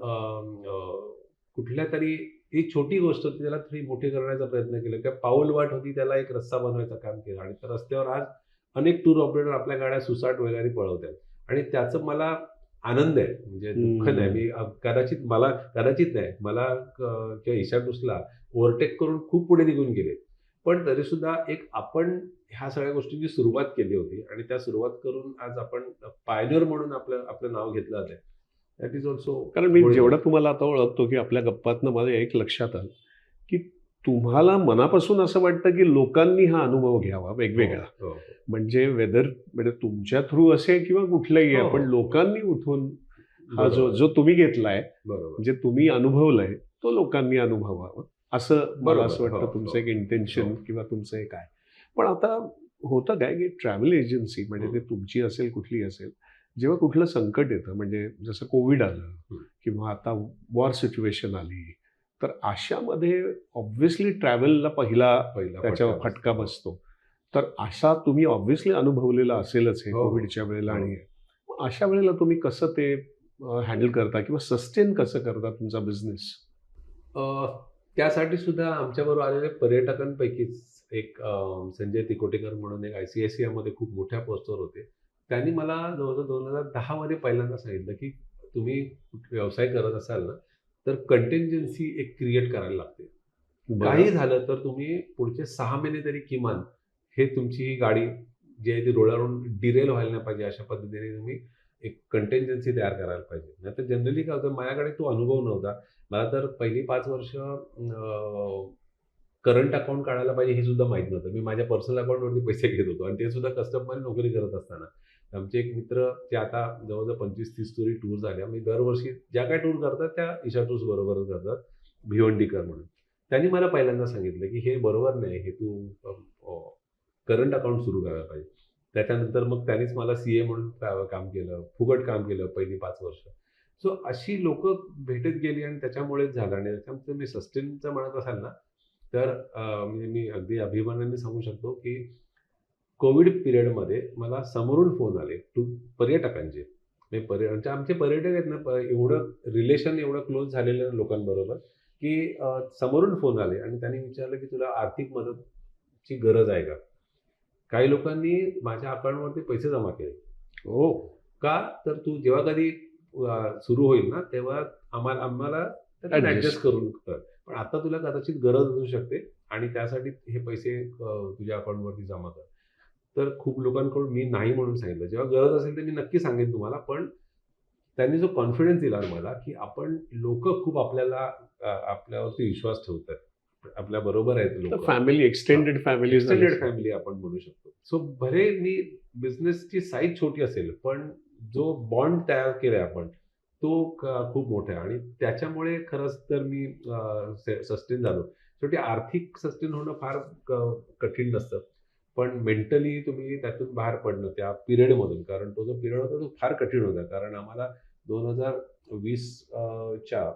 कुठल्या तरी ही छोटी गोष्ट होती त्याला थोडी मोठी करण्याचा प्रयत्न केला, किंवा पाऊल वाट होती त्याला एक रस्ता बनवायचं काम केलं. आणि त्या रस्त्यावर आज अनेक टूर ऑपरेटर आपल्या गाड्या सुसाट वगैरे पळवतात आणि त्याचं मला आनंद आहे, म्हणजे दुःख नाही. मी कदाचित नाही, मला किंवा ईशा टूर्सला ओव्हरटेक करून खूप पुढे निघून गेले, पण तरी सुद्धा एक आपण ह्या सगळ्या गोष्टींची सुरुवात केली होती आणि त्या सुरुवात करून आज आपण पायनियर म्हणून आपलं नाव घेतलं जातंय. That is also. कारण मी जेवढं तुम्हाला आता ओळखतो की आपल्या गप्पातनं माझ्या एक लक्षात आलं की तुम्हाला मनापासून असं वाटतं की लोकांनी हा अनुभव घ्यावा वेगवेगळा. म्हणजे तुमच्या थ्रू असे किंवा कुठलाही आहे, पण लोकांनी उठून हा जो तुम्ही घेतलाय, जे तुम्ही अनुभवलंय, तो लोकांनी अनुभवावा, असं मला असं वाटतं तुमचं एक इंटेन्शन किंवा तुमचं एक आहे. पण आता होतं काय की ट्रॅव्हल एजन्सी म्हणजे ते तुमची असेल कुठली असेल, जेव्हा कुठलं संकट येतं, म्हणजे जसं कोविड आलं किंवा आता वॉर सिच्युएशन आली, तर अशामध्ये ऑब्व्हियसली ट्रॅव्हलला पहिला त्याच्यावर फटका बसतो. तर असा तुम्ही ऑब्व्हियसली अनुभवलेला असेलच हे कोविडच्या वेळेला. आणि अशा वेळेला तुम्ही कसं ते हँडल करता किंवा सस्टेन कसं करता तुमचा बिझनेस? त्यासाठी सुद्धा आमच्याबरोबर आलेल्या पर्यटकांपैकीच एक संजय तिकोटेकर म्हणून एक ICICI मध्ये खूप मोठ्या पोस्टवर होते. त्यांनी मला जवळजवळ 2010 मध्ये पहिल्यांदा सांगितलं की तुम्ही व्यवसाय करत असाल ना, तर कंटिंजन्सी एक क्रिएट करायला लागते. काही झालं तर तुम्ही पुढचे 6 महिने तरी किमान हे तुमची ही गाडी जे आहे ते रोडावरून डिरेल व्हायला नाही पाहिजे अशा पद्धतीने तुम्ही एक कंटेंजन्सी तयार करायला पाहिजे. नाहीतर जनरली काय होतं, माझ्याकडे तो अनुभव नव्हता. मला तर पहिली 5 वर्ष करंट अकाउंट काढायला पाहिजे हे सुद्धा माहीत नव्हतं. मी माझ्या पर्सनल अकाउंटवरती पैसे घेत होतो आणि ते सुद्धा कस्टममध्ये नोकरी करत असताना. आमचे एक मित्र जे आता जवळजवळ 25-30 तरी टूर झाल्या. मी दरवर्षी ज्या काही टूर करतात त्या ईशा टूर्स बरोबरच करतात, भिवंडीकर म्हणून. त्यांनी मला पहिल्यांदा सांगितलं की हे बरोबर नाही, हे तू करंट अकाउंट सुरू करायला पाहिजे. त्याच्यानंतर मग त्यांनीच मला सीए म्हणून काम केलं, फुकट काम केलं पहिली 5 वर्ष. सो अशी लोकं भेटत गेली आणि त्याच्यामुळेच झालं. आणि त्याच्यानंतर मी सस्टेनचं म्हणत असाल ना, तर म्हणजे मी अगदी अभिमानाने सांगू शकतो की कोविड पिरियडमध्ये मला समोरून फोन आले पर्यटकांचे. म्हणजे आमचे पर्यटक आहेत ना, एवढं रिलेशन एवढं क्लोज झालेलं लोकांबरोबर की समोरून फोन आले आणि त्यांनी विचारलं की तुला आर्थिक मदतची गरज आहे का? काही लोकांनी माझ्या अकाउंटवरती पैसे जमा केले. हो. का? तर तू जेव्हा कधी सुरू होईल ना, तेव्हा आम्हाला Adjust. ॲडजस्ट करून कर. पण आता तुला कदाचित गरज असू शकते आणि त्यासाठी हे पैसे तुझ्या अकाउंटवरती जमा कर. तर खूप लोकांकडून मी नाही म्हणून सांगितलं. जेव्हा गरज असेल तर मी नक्की सांगेन तुम्हाला. पण त्यांनी जो कॉन्फिडन्स दिला मला की आपण लोकं खूप आपल्यावरती विश्वास ठेवतात. आपल्या बरोबर आहेत लोकं. फॅमिली, एक्सटेंडेड फॅमिली फॅमिली आपण म्हणू शकतो. सो भले मी बिझनेसची साईज छोटी असेल, पण जो बॉन्ड तयार केलाय आपण तो खूप मोठा आहे आणि त्याच्यामुळे खरंच तर मी सस्टेन झालो. शेवटी आर्थिक सस्टेन होणं फार कठीण नसतं. पण मेंटली तुम्ही त्यातून बाहेर पडणं त्या पिरियडमधून, कारण तो जो पिरियड होता तो फार कठीण होता. कारण आम्हाला 2020 च्या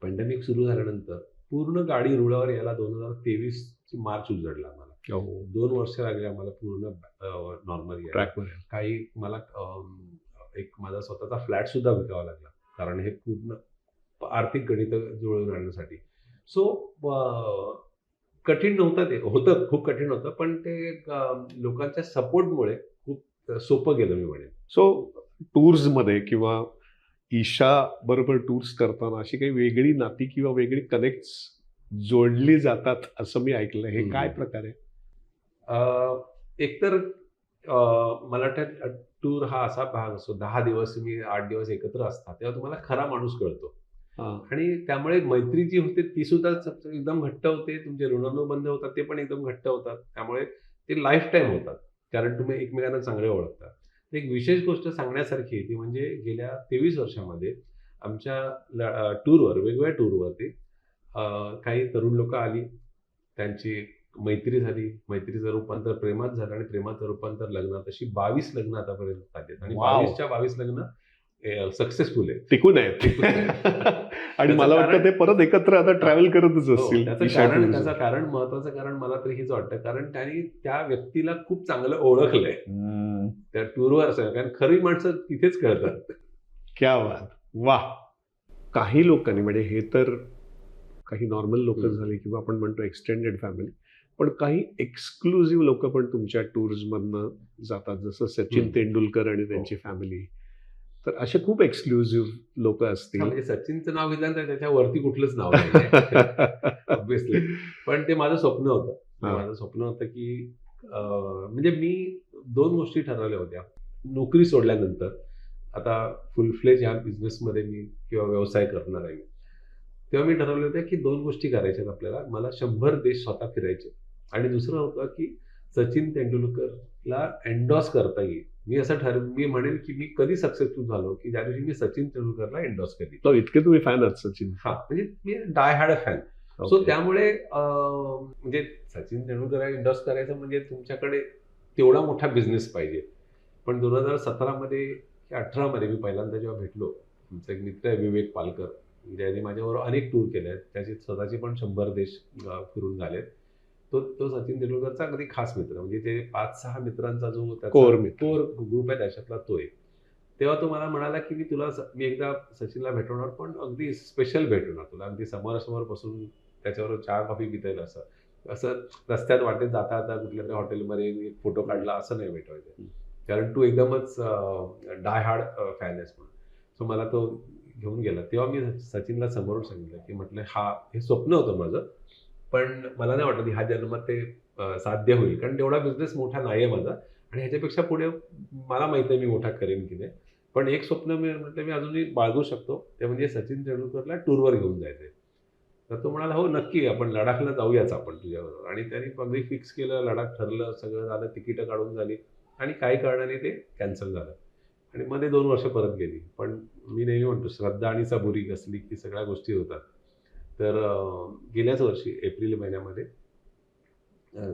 पॅन्डेमिक सुरू झाल्यानंतर पूर्ण गाडी रुळावर यायला 2023 ची मार्च उजडला आम्हाला. 2 वर्ष लागले आम्हाला पूर्ण नॉर्मल यायला. ट्रॅकवर. काही मला एक माझा स्वतःचा फ्लॅट सुद्धा विकावा लागला, कारण हे पूर्ण आर्थिक गणित जुळवून आणण्यासाठी. सो कठीण नव्हतं, ते होतं, खूप कठीण होतं, पण ते लोकांच्या सपोर्टमुळे खूप सोपं गेलं मी म्हणेन. सो टूर्समध्ये किंवा ईशा बरोबर टूर्स करताना अशी काही वेगळी नाती किंवा वेगळी कनेक्ट्स जोडली जातात असं मी ऐकलं. हे काय प्रकार आहे? एकतर मला वाटतं टूर हा असा भाग असतो, 10 दिवस तुम्ही 8 दिवस एकत्र असता, तेव्हा तुम्हाला खरा माणूस कळतो. आणि त्यामुळे मैत्री जी होते ती सुद्धा एकदम घट्ट होते. तुमचे ऋणानुबंध होतात ते पण एकदम घट्ट होतात. त्यामुळे ते लाईफ टाईम होतात, कारण तुम्ही एकमेकांना चांगले ओळखता. एक विशेष गोष्ट सांगण्यासारखी ती म्हणजे गेल्या 23 वर्षामध्ये आमच्या टूरवर, वेगवेगळ्या टूरवरती काही तरुण लोकं आली, त्यांची मैत्री झाली, मैत्रीचं रूपांतर प्रेमात झालं आणि प्रेमाचं रूपांतर लग्नात. अशी 22 लग्न आतापर्यंत झालीत आणि 22च्या 22 लग्न सक्सेसफुल आहे, टिकून आहेत. आणि मला वाटतं ते परत एकत्र आता ट्रॅव्हल करतच असतील. त्याचं कारण महत्वाचं कारण मला तरी हेच वाटतं, कारण त्यांनी त्या व्यक्तीला खूप चांगलं ओळखलंय त्या टूरवर. कारण खरी माणसं तिथेच कळतात. क्या बात, वा. काही लोकांनी, म्हणजे हे तर काही नॉर्मल लोक झाले किंवा आपण म्हणतो एक्सटेंडेड फॅमिली, पण काही एक्सक्लुझिव्ह लोक पण तुमच्या टूर्स मधनं जातात, जसं सचिन तेंडुलकर आणि त्यांची फॅमिली. तर असे खूप एक्सक्लुझिव्ह लोक असतील. म्हणजे सचिनचं नाव घेतल्यानंतर त्याच्यावरती कुठलंच नाव नाही ऑब्व्हियसली. पण ते माझं स्वप्न होतं. माझं स्वप्न होतं की म्हणजे मी 2 गोष्टी ठरवल्या होत्या नोकरी सोडल्यानंतर. आता फुल फ्लेज ह्या बिझनेसमध्ये मी किंवा व्यवसाय करणार आहे, तेव्हा मी ठरवलं होतं की 2 गोष्टी करायच्यात आपल्याला. मला 100 देश स्वतः फिरायचे आणि दुसरं होतं की सचिन तेंडुलकरला एन्डॉर्स करता येईल. मी म्हणेन की मी कधी सक्सेसफुल झालो की ज्या दिवशी मी सचिन तेंडुलकरला एन्डॉर्स केली. तो इतके तुम्ही फॅन आहात सचिन? हा, म्हणजे मी डाय हार्ड फॅन. सो त्यामुळे म्हणजे सचिन तेंडुलकरला एन्डॉर्स करायचं म्हणजे तुमच्याकडे तेवढा मोठा बिझनेस पाहिजे. पण 2017 की 18 मी पहिल्यांदा जेव्हा भेटलो, आमचा एक मित्र आहे विवेक पालकर, ज्याने माझ्याबरोबर अनेक टूर केल्या आहेत, त्याची स्वतःचे पण 100 देश फिरून झालेत. तो सचिन तेंडुलकरचा अगदी खास मित्र, म्हणजे ते 5-6 मित्रांचा जो कोर ग्रुप आहे त्याच्यातला तो एक. तेव्हा तो मला म्हणाला की मी एकदा सचिनला भेटवणार, पण अगदी स्पेशल भेटवणार तुला, अगदी समोरासमोर बसून त्याच्यावर चहा कॉफी पिता येईल असं रस्त्यात वाटेत जाता जाता कुठल्या तरी हॉटेलमध्ये फोटो काढला असं नाही भेटवायचं, कारण तू एकदमच डाय हार्ड फॅन आहेस म्हणून. सो मला तो घेऊन गेला. तेव्हा मी सचिनला समोरून सांगितलं की म्हटलं हे स्वप्न होतं माझं, पण मला नाही वाटत ह्या जन्मात ते साध्य होईल, कारण तेवढा बिझनेस मोठा नाही आहे माझा. आणि ह्याच्यापेक्षा पुढे मला माहिती आहे मी मोठा करेन की नाही, पण एक स्वप्न मी म्हटलं मी अजूनही बाळगू शकतो, ते म्हणजे सचिन तेंडुलकरला टूरवर घेऊन जायचंय. तर तो म्हणाला, हो नक्की आपण लडाखला जाऊयाच आपण तुझ्याबरोबर. आणि त्यांनी अगदी फिक्स केलं, लडाख ठरलं, सगळं झालं, तिकीटं काढून झाली आणि काही कारणाने ते कॅन्सल झालं. आणि मध्ये 2 वर्ष परत गेली. पण मी नेहमी म्हणतो श्रद्धा आणि सबुरी असली की सगळ्या गोष्टी होतात. तर गेल्याच वर्षी एप्रिल महिन्यामध्ये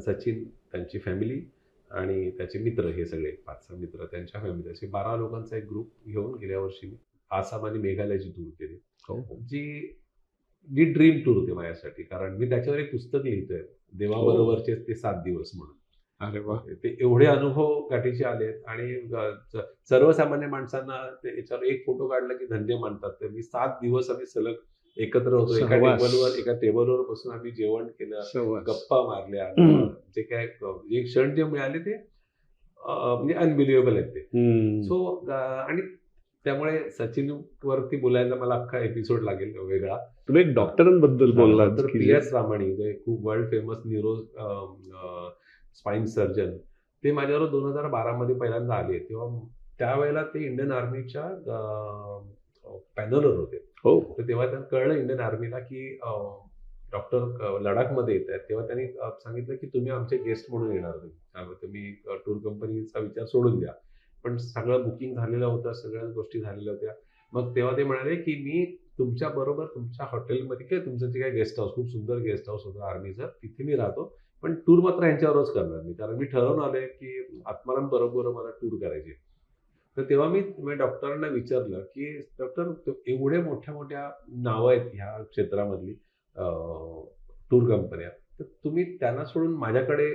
सचिन, त्यांची फॅमिली आणि त्याचे मित्र, हे सगळे 5-6 मित्र, त्यांच्या फॅमिली, असे 12 लोकांचा एक ग्रुप घेऊन गेल्या वर्षी मी आसाम आणि मेघालयाची टूर केली. जी जी ड्रीम टूर होती माझ्यासाठी. कारण मी त्याच्यावर एक पुस्तक लिहितोय, देवाबरोबरचे ते 7 दिवस म्हणून. अरे वा. ते एवढे अनुभव गाठीचे आलेत आणि सर्वसामान्य माणसांना ते याच्यावर एक फोटो काढला की धन्य मानतात. तर मी 7 दिवस आम्ही सलग एकत्र होतो. सहवास. एका टेबलवर बसून आम्ही जेवण केलं, सहवास. गप्पा मारल्या. जे काय जे क्षण जे मिळाले ते म्हणजे अनबिलिव्हेबल आहेत ते. सो आणि त्यामुळे सचिन वरती बोलायला मला अख्खा एपिसोड लागेल वेगळा. तुम्ही एक डॉक्टरांबद्दल बोललात तर की पी.एस. रामाणी, जे खूप world famous neuro spine surgeon, ते माझ्यावर 2012 मध्ये पहिल्यांदा आले. तेव्हा त्यावेळेला ते इंडियन आर्मीच्या पॅनलवर होते. हो. तर तेव्हा त्यांना कळलं इंडियन आर्मीला की डॉक्टर लडाखमध्ये येत आहेत. तेव्हा त्यांनी सांगितलं की तुम्ही आमचे गेस्ट म्हणून येणार नाही, त्यामुळे तुम्ही टूर कंपनीचा विचार सोडून द्या. पण सगळं बुकिंग झालेलं होतं, सगळ्या गोष्टी झालेल्या होत्या. मग तेव्हा ते म्हणाले की मी तुमच्या बरोबर तुमच्या हॉटेलमध्ये किंवा तुमचं जे काही गेस्ट हाऊस, खूप सुंदर गेस्ट हाऊस होतं आर्मीचं, तिथे मी राहतो, पण टूर मात्र ह्यांच्यावरच करणार मी, कारण मी ठरवून आलोय की आत्माराम बरोबर मला टूर करायची. तर तेव्हा मी डॉक्टरांना विचारलं की डॉक्टर, एवढे मोठ्या मोठ्या नावं आहेत ह्या क्षेत्रामधली टूर कंपन्या, तर तुम्ही त्यांना सोडून माझ्याकडे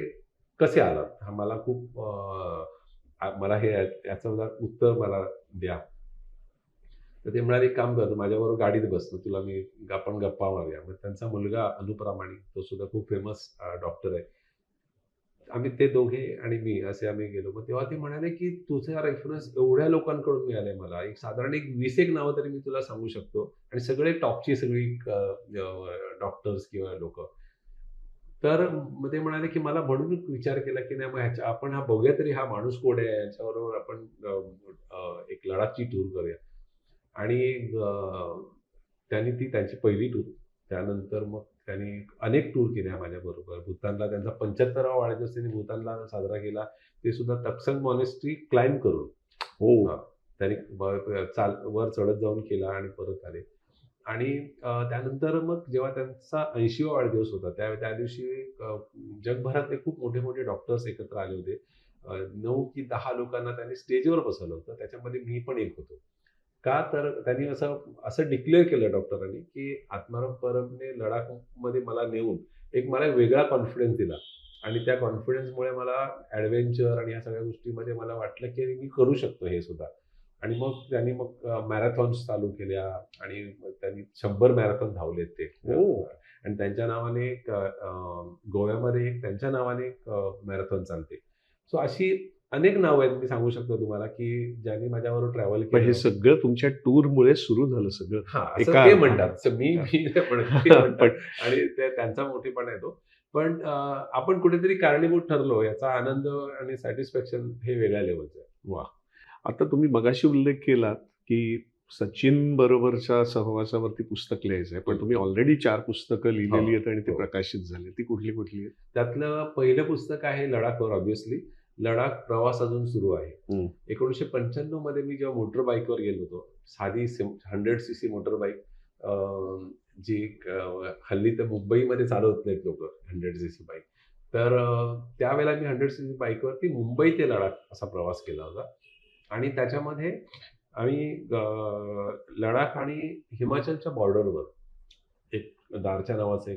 कसे आलात? हा मला खूप मला हे याचं उत्तर मला द्या. तर ते म्हणाले, एक काम करतो, माझ्याबरोबर गाडीत बसतो, तुला मी आपण गप्पा मारूया. मग त्यांचा मुलगा अनुप रामाणी, तो सुद्धा खूप फेमस डॉक्टर आहे. आम्ही ते दोघे आणि मी असे आम्ही गेलो. मग तेव्हा ते म्हणाले की तुझा रेफरन्स एवढ्या लोकांकडून मिळालाय मला, एक साधारण 20 नावं तरी मी तुला सांगू शकतो आणि सगळे टॉपची सगळी डॉक्टर्स किंवा लोक. तर मग ते म्हणाले की मला म्हणून विचार केला की नाही, मग आपण हा बघूया तरी, हा माणूस कोण आहे, याच्याबरोबर आपण एक लडाखची टूर करूया. आणि त्यांनी ती त्यांची पहिली टूर. त्यानंतर मग त्यांनी अनेक टूर केल्या माझ्याबरोबर. भूतानला त्यांचा 75वा वाढदिवस त्यांनी भूतानला साजरा केला. ते सुद्धा तक्संग मॉनेस्ट्री क्लाइंब करून. हो. त्यांनी वर चढत जाऊन केला आणि परत आले. आणि त्यानंतर मग जेव्हा त्यांचा 80वा वाढदिवस होता, त्या दिवशी जगभरातले खूप मोठे मोठे डॉक्टर्स एकत्र आले होते. 9 की 10 लोकांना त्यांनी स्टेजवर बसवलं होतं. त्याच्यामध्ये मी पण एक होतो. का तर त्यांनी असं डिक्लेअर केलं डॉक्टरांनी की आत्माराम परबने लडाखमध्ये मला नेऊन एक मला वेगळा कॉन्फिडन्स दिला आणि त्या कॉन्फिडन्समुळे मला ॲडव्हेंचर आणि ह्या सगळ्या गोष्टीमध्ये मला वाटलं की मी करू शकतो हे सुद्धा. आणि मग त्यांनी मॅरेथॉन्स चालू केल्या आणि त्यांनी 100 मॅरेथॉन धावलेत ते. आणि त्यांच्या नावाने गोव्यामध्ये एक त्यांच्या नावाने एक मॅरेथॉन चालते. सो अशी अनेक नावं आहेत, मी सांगू शकतो तुम्हाला, की ज्यांनी माझ्याबरोबर ट्रॅव्हल पण हे केलं. सगळं तुमच्या टूरमुळे सुरू झालं सगळं. असं ते म्हणतात. मी नाही म्हणत, ते म्हणतात. आणि त्यांचा मोठेपणा आहे तो. पण आपण कुठेतरी कारणीभूत ठरलो, याचा आनंद आणि सॅटिस्फॅक्शन हे वेगळ्या लेवलचं आहे. वा. आता तुम्ही मगाशी उल्लेख केलात की सचिन बरोबरच्या सहवासावरती पुस्तक लिहायचं आहे, पण तुम्ही ऑलरेडी 4 पुस्तकं लिहिलेली आहेत आणि ते प्रकाशित झाले. ती कुठली कुठली आहेत? त्यातलं पहिलं पुस्तक आहे लडाखवर, ऑब्व्हियसली. लडाख प्रवास अजून सुरू आहे. 1995 मध्ये मी जेव्हा मोटर बाईकवर गेलो होतो, साधी 100cc मोटर बाईक, जी हल्ली तर मुंबईमध्ये चालवत नाहीत लोक 100cc बाईक. तर त्यावेळेला मी 100cc बाईकवरती मुंबई ते लडाख असा प्रवास केला होता. आणि त्याच्यामध्ये आम्ही लडाख आणि हिमाचलच्या बॉर्डरवर एक दारच्या नावाचं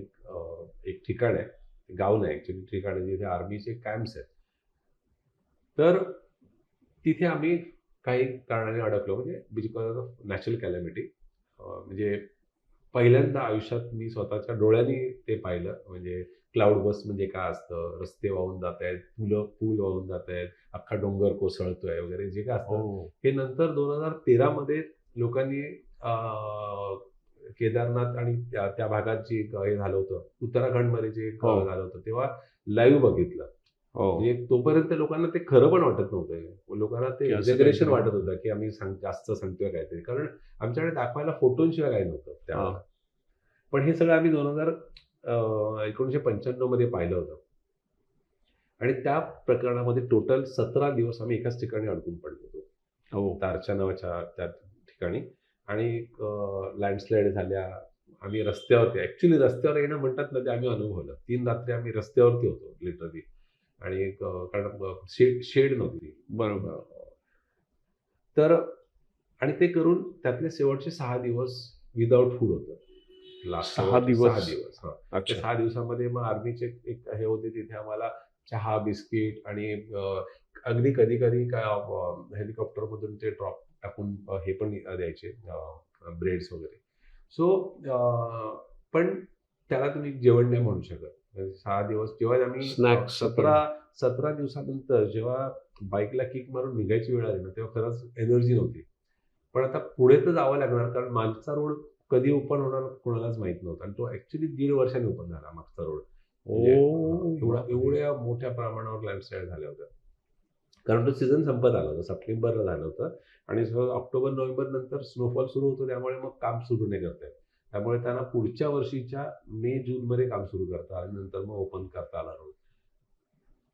एक ठिकाण आहे, गाव नाही ऍक्च्युली, ठिकाण आहे जिथे आर्मीचे कॅम्प्स आहेत. तर तिथे आम्ही काही कारणाने अडकलो, म्हणजे बिकॉज ऑफ नॅचरल कॅलॅमिटी. म्हणजे पहिल्यांदा आयुष्यात मी स्वतःच्या डोळ्यांनी ते पाहिलं. म्हणजे क्लाउड बस म्हणजे काय असतं, रस्ते वाहून जात आहेत, पूल वाहून जात आहेत, अख्खा डोंगर कोसळतोय वगैरे जे काय असतं. हे नंतर 2013 मध्ये लोकांनी केदारनाथ आणि त्या भागात जे हे झालं होतं, उत्तराखंडमध्ये जे झालं होतं, तेव्हा लाईव्ह बघितलं. हो. म्हणजे तोपर्यंत लोकांना ते खरं पण वाटत नव्हतं. लोकांना ते की असं एक्झॅजरेशन काहीतरी. वाटत होतं, की आम्ही जास्त सांगतोय काहीतरी. कारण आमच्याकडे दाखवायला फोटोंशिवाय काही नव्हतं त्यावेळेला. हां. पण हे सगळं आम्ही 1995 मध्ये पाहिलं होतं. आणि त्या प्रकरणामध्ये टोटल 17 दिवस आम्ही एकाच ठिकाणी अडकून पडलो होतो. हो. तारच्या नावाच्या त्या ठिकाणी. आणि लँडस्लाईड झाल्या. आम्ही रस्त्यावरती ॲक्चुअली रस्त्यावर येणं म्हणतात ना, ते आम्ही अनुभवलं. 3 रात्री आम्ही रस्त्यावरती होतो लिटरली. आणि कारण शेड नव्हती. बरोबर. तर आणि ते करून त्यातले शेवटचे 6 दिवस विदाऊट फूड होतं. 6 दिवस. 6 दिवस. हां. त्या अच्छा. 6 दिवसामध्ये मग आर्मीचे एक हे होते तिथे आम्हाला चहा, बिस्किट आणि अगदी कधी-कधी हेलिकॉप्टरमधून ते ड्रॉप टाकून हे पण द्यायचे ब्रेड्स वगैरे. सो पण त्याला तुम्ही जेवण नाही म्हणू शकत. म्हणजे 6 दिवस जेव्हा आम्ही Snacks 17 दिवसानंतर जेव्हा बाईकला किक मारून निघायची वेळ आली ना, तेव्हा खरंच एनर्जी नव्हती. पण आता पुढे तर जावं लागणार कारण मागचा रोड कधी ओपन होणार कोणालाच माहित नव्हता आणि तो ॲक्चुअली 1.5 वर्षांनी ओपन झाला मागचा रोड. म्हणजे एवढ्या मोठ्या प्रमाणावर लँडस्लाईड झाल्या होत्या. कारण तो सीझन संपत आला होता. सप्टेंबरला झालं होतं आणि ऑक्टोबर, नोव्हेंबर नंतर स्नोफॉल सुरू होतो त्यामुळे मग काम सुरू नाही करता येत. त्यामुळे त्यांना पुढच्या वर्षीच्या मे, जूनमध्ये काम सुरू करता आलं. नंतर मग ओपन करता आला रोड.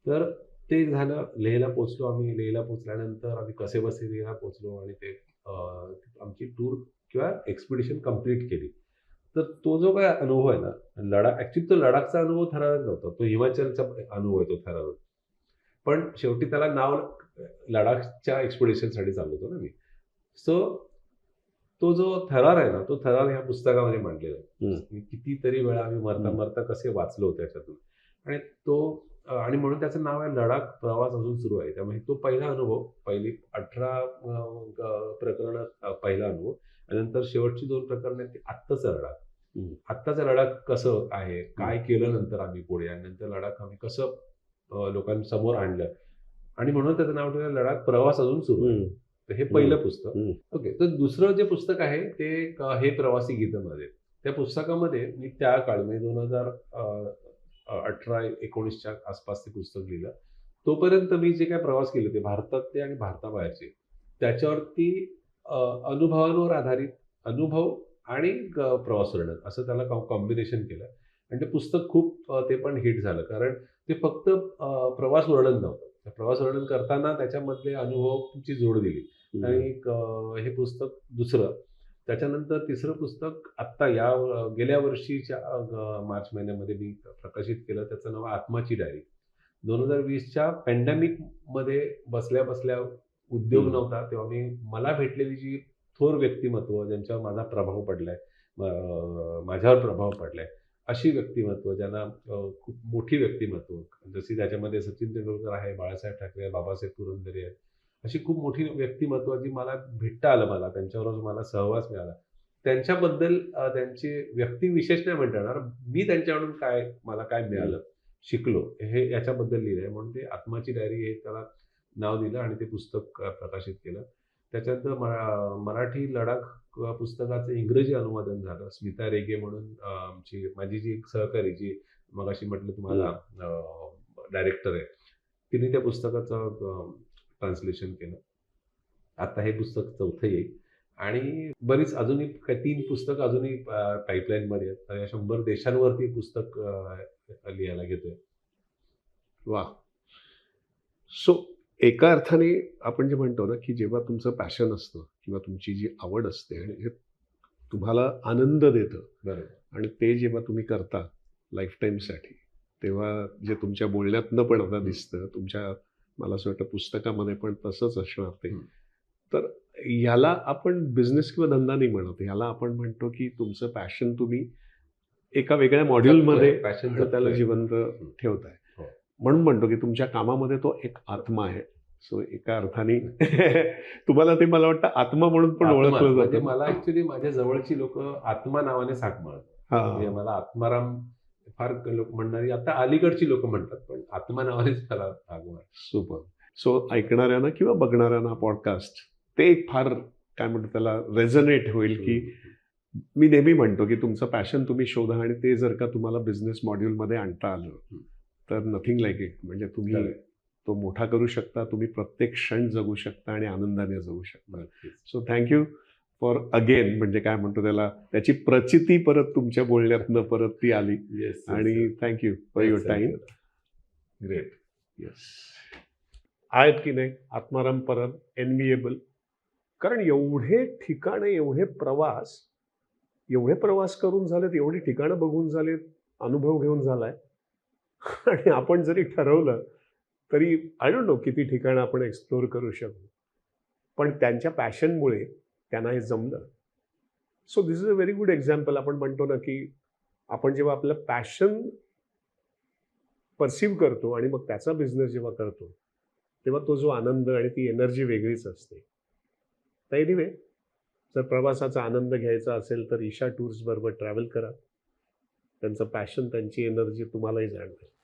तर ते झालं. लेहला पोहोचलो आम्ही. लेहला पोहोचल्यानंतर आम्ही कसेबसे लेहला पोहोचलो आणि ते आमची टूर किंवा एक्सपिडिशन कंप्लीट केली. तर तो जो काही अनुभव आहे ना, ॲक्चुअली तो लडाखचा अनुभव ठराविक नव्हता. तो हिमाचलचा अनुभव आहे तो ठराविक. पण शेवटी त्याला नाव लडाखच्या एक्सपिडिशनसाठी चाललो होतो ना मी. सो तो जो थरार आहे ना, तो थरार ह्या पुस्तकामध्ये मांडलेला आहे. मी कितीतरी वेळा आम्ही मरता कसे वाचलो त्याच्यातून. आणि तो आणि म्हणून त्याचं नाव आहे लडाख प्रवास अजून सुरू आहे. त्यामुळे तो पहिला अनुभव, पहिली 18 प्रकरणं पहिला अनुभव आणि नंतर शेवटची 2 प्रकरणं आहेत ती आत्ताचं लडाख. आत्ताचं लडाख कसं आहे, काय केलं नंतर आम्ही पुढे आणि नंतर लडाख आम्ही कसं लोकांसमोर आणलं आणि म्हणून त्याचं नाव ठेवलं लडाख प्रवास अजून सुरू आहे. तर हे पहिलं पुस्तक. ओके. तर दुसरं जे पुस्तक आहे ते हे प्रवासी गीतं माझे. त्या पुस्तकामध्ये मी त्या काळी म्हणजे 2018-19च्या आसपास ते पुस्तक लिहिलं. तोपर्यंत मी जे काही प्रवास केले ते भारतातले आणि भारताबाहेरचे. त्याच्यावरती अनुभवांवर आधारित अनुभव आणि प्रवास वर्णन असं त्याला कॉम्बिनेशन केलं आणि ते पुस्तक खूप ते पण हिट झालं. कारण ते फक्त प्रवास वर्णन नव्हतं. प्रवास वर्णन करताना त्याच्यामधले अनुभवाची जोड दिली आणि हे पुस्तक दुसरं. त्याच्यानंतर तिसरं पुस्तक आत्ता गेल्या वर्षीच्या मार्च महिन्यामध्ये मी प्रकाशित केलं. त्याचं नाव आत्माची डायरी. 2020च्या पॅन्डेमिकमध्ये बसल्या उद्योग नव्हता तेव्हा मला भेटलेली जी थोर व्यक्तिमत्व ज्यांच्यावर माझा प्रभाव पडलाय, माझ्यावर प्रभाव पडलाय, अशी व्यक्तिमत्व ज्यांना खूप मोठी व्यक्तिमत्व जशी त्याच्यामध्ये सचिन तेंडुलकर आहे, बाळासाहेब ठाकरे, बाबासाहेब पुरंदरे आहेत. अशी खूप मोठी व्यक्तिमत्व जी मला भेटता आलं मला त्यांच्याबरोबर मला सहवास मिळाला. त्यांच्याबद्दल त्यांचे व्यक्तिविशेष नाही म्हणता येणार. मी त्यांच्याकडून मला काय मिळालं, शिकलो हे याच्याबद्दल लिहिलंय. म्हणून ते आत्माची डायरी हे त्याला नाव दिलं आणि ते पुस्तक प्रकाशित केलं. त्याच्यानंतर मराठी लडाख पुस्तकाचं इंग्रजी अनुवादन झालं. स्मिता रेगे म्हणून माझी जी एक सहकारी जी मगाशी म्हटलं तुम्हाला डायरेक्टर आहे. तिने त्या पुस्तकाचं ट्रान्सलेशन केलं. आता हे पुस्तक चौथं येईल आणि बरीच अजूनही 3 पुस्तकं अजूनही पाईपलाईनमध्ये आहेत. तर 100 देशांवरती पुस्तक लिहायला घेतोय. वाह! सो एका अर्थाने आपण जे म्हणतो ना, की जेव्हा तुमचं पॅशन असतं किंवा तुमची जी आवड असते आणि हे तुम्हाला आनंद देतं बरोबर. आणि ते जेव्हा तुम्ही करता लाईफटाईमसाठी, तेव्हा जे तुमच्या बोलण्यातनं पण आता दिसतं, तुमच्या मला असं वाटतं पुस्तकामध्ये पण तसंच असणार ते. तर ह्याला आपण बिझनेस किंवा धंदा नाही म्हणत. ह्याला आपण म्हणतो, की तुमचं पॅशन तुम्ही एका वेगळ्या मॉड्यूलमध्ये त्याला जिवंत ठेवताय. म्हणून म्हणतो, की तुमच्या कामामध्ये तो एक आत्मा आहे. सो एका अर्थाने तुम्हाला ते मला वाटतं आत्मा म्हणून पण ओळखलं म्हणजे जातं. मला ॲक्चुअली माझ्या जवळची लोकं आत्मा नावाने हाक मारतात. म्हणजे मला आत्माराम फार लोक म्हणणारी आता अलीकडची लोकं म्हणतात, पण आत्मा नावानेच मला हाक मारतात. सुपर. सो ऐकणाऱ्यांना किंवा बघणाऱ्यांना पॉडकास्ट ते एक फार काय म्हणतो त्याला रेझोनेट होईल, की मी नेहमी म्हणतो, की तुमचं पॅशन तुम्ही शोधा आणि ते जर का तुम्हाला बिझनेस मॉड्यूलमध्ये आणता आलं, तर नथिंग लाईक इट. म्हणजे तुम्ही खरंय. तो मोठा करू शकता, तुम्ही प्रत्येक क्षण जगू शकता आणि आनंदाने जगू शकता. नक्कीच. सो थँक्यू फॉर अगेन, म्हणजे काय म्हणतो त्याला, त्याची प्रचिती परत तुमच्या बोलण्यातनं परत ती आली. येस आणि thank you for your time. Great. Yes, आहेत की नाही आत्माराम परब एनव्हिएबल. कारण एवढे ठिकाणं, एवढे प्रवास करून झालेत, एवढी ठिकाणं बघून झालेत, अनुभव घेऊन झालाय. आणि आपण जरी ठरवलं तरी आय डोंट नो किती ठिकाणं आपण एक्सप्लोअर करू शकू. पण त्यांच्या पॅशनमुळे त्यांना हे जमलं. So this is a very good example. आपण म्हणतो ना की आपण जेव्हा आपलं पॅशन परसिव्ह करतो आणि मग त्याचा बिझनेस जेव्हा करतो, तेव्हा तो जो आनंद आणि ती एनर्जी वेगळीच असते. तर एनिवे, जर प्रवासाचा आनंद घ्यायचा असेल तर ईशा टूर्स बरोबर ट्रॅव्हल करा. त्यांचं पॅशन, त्यांची एनर्जी तुम्हालाही जाणवेल.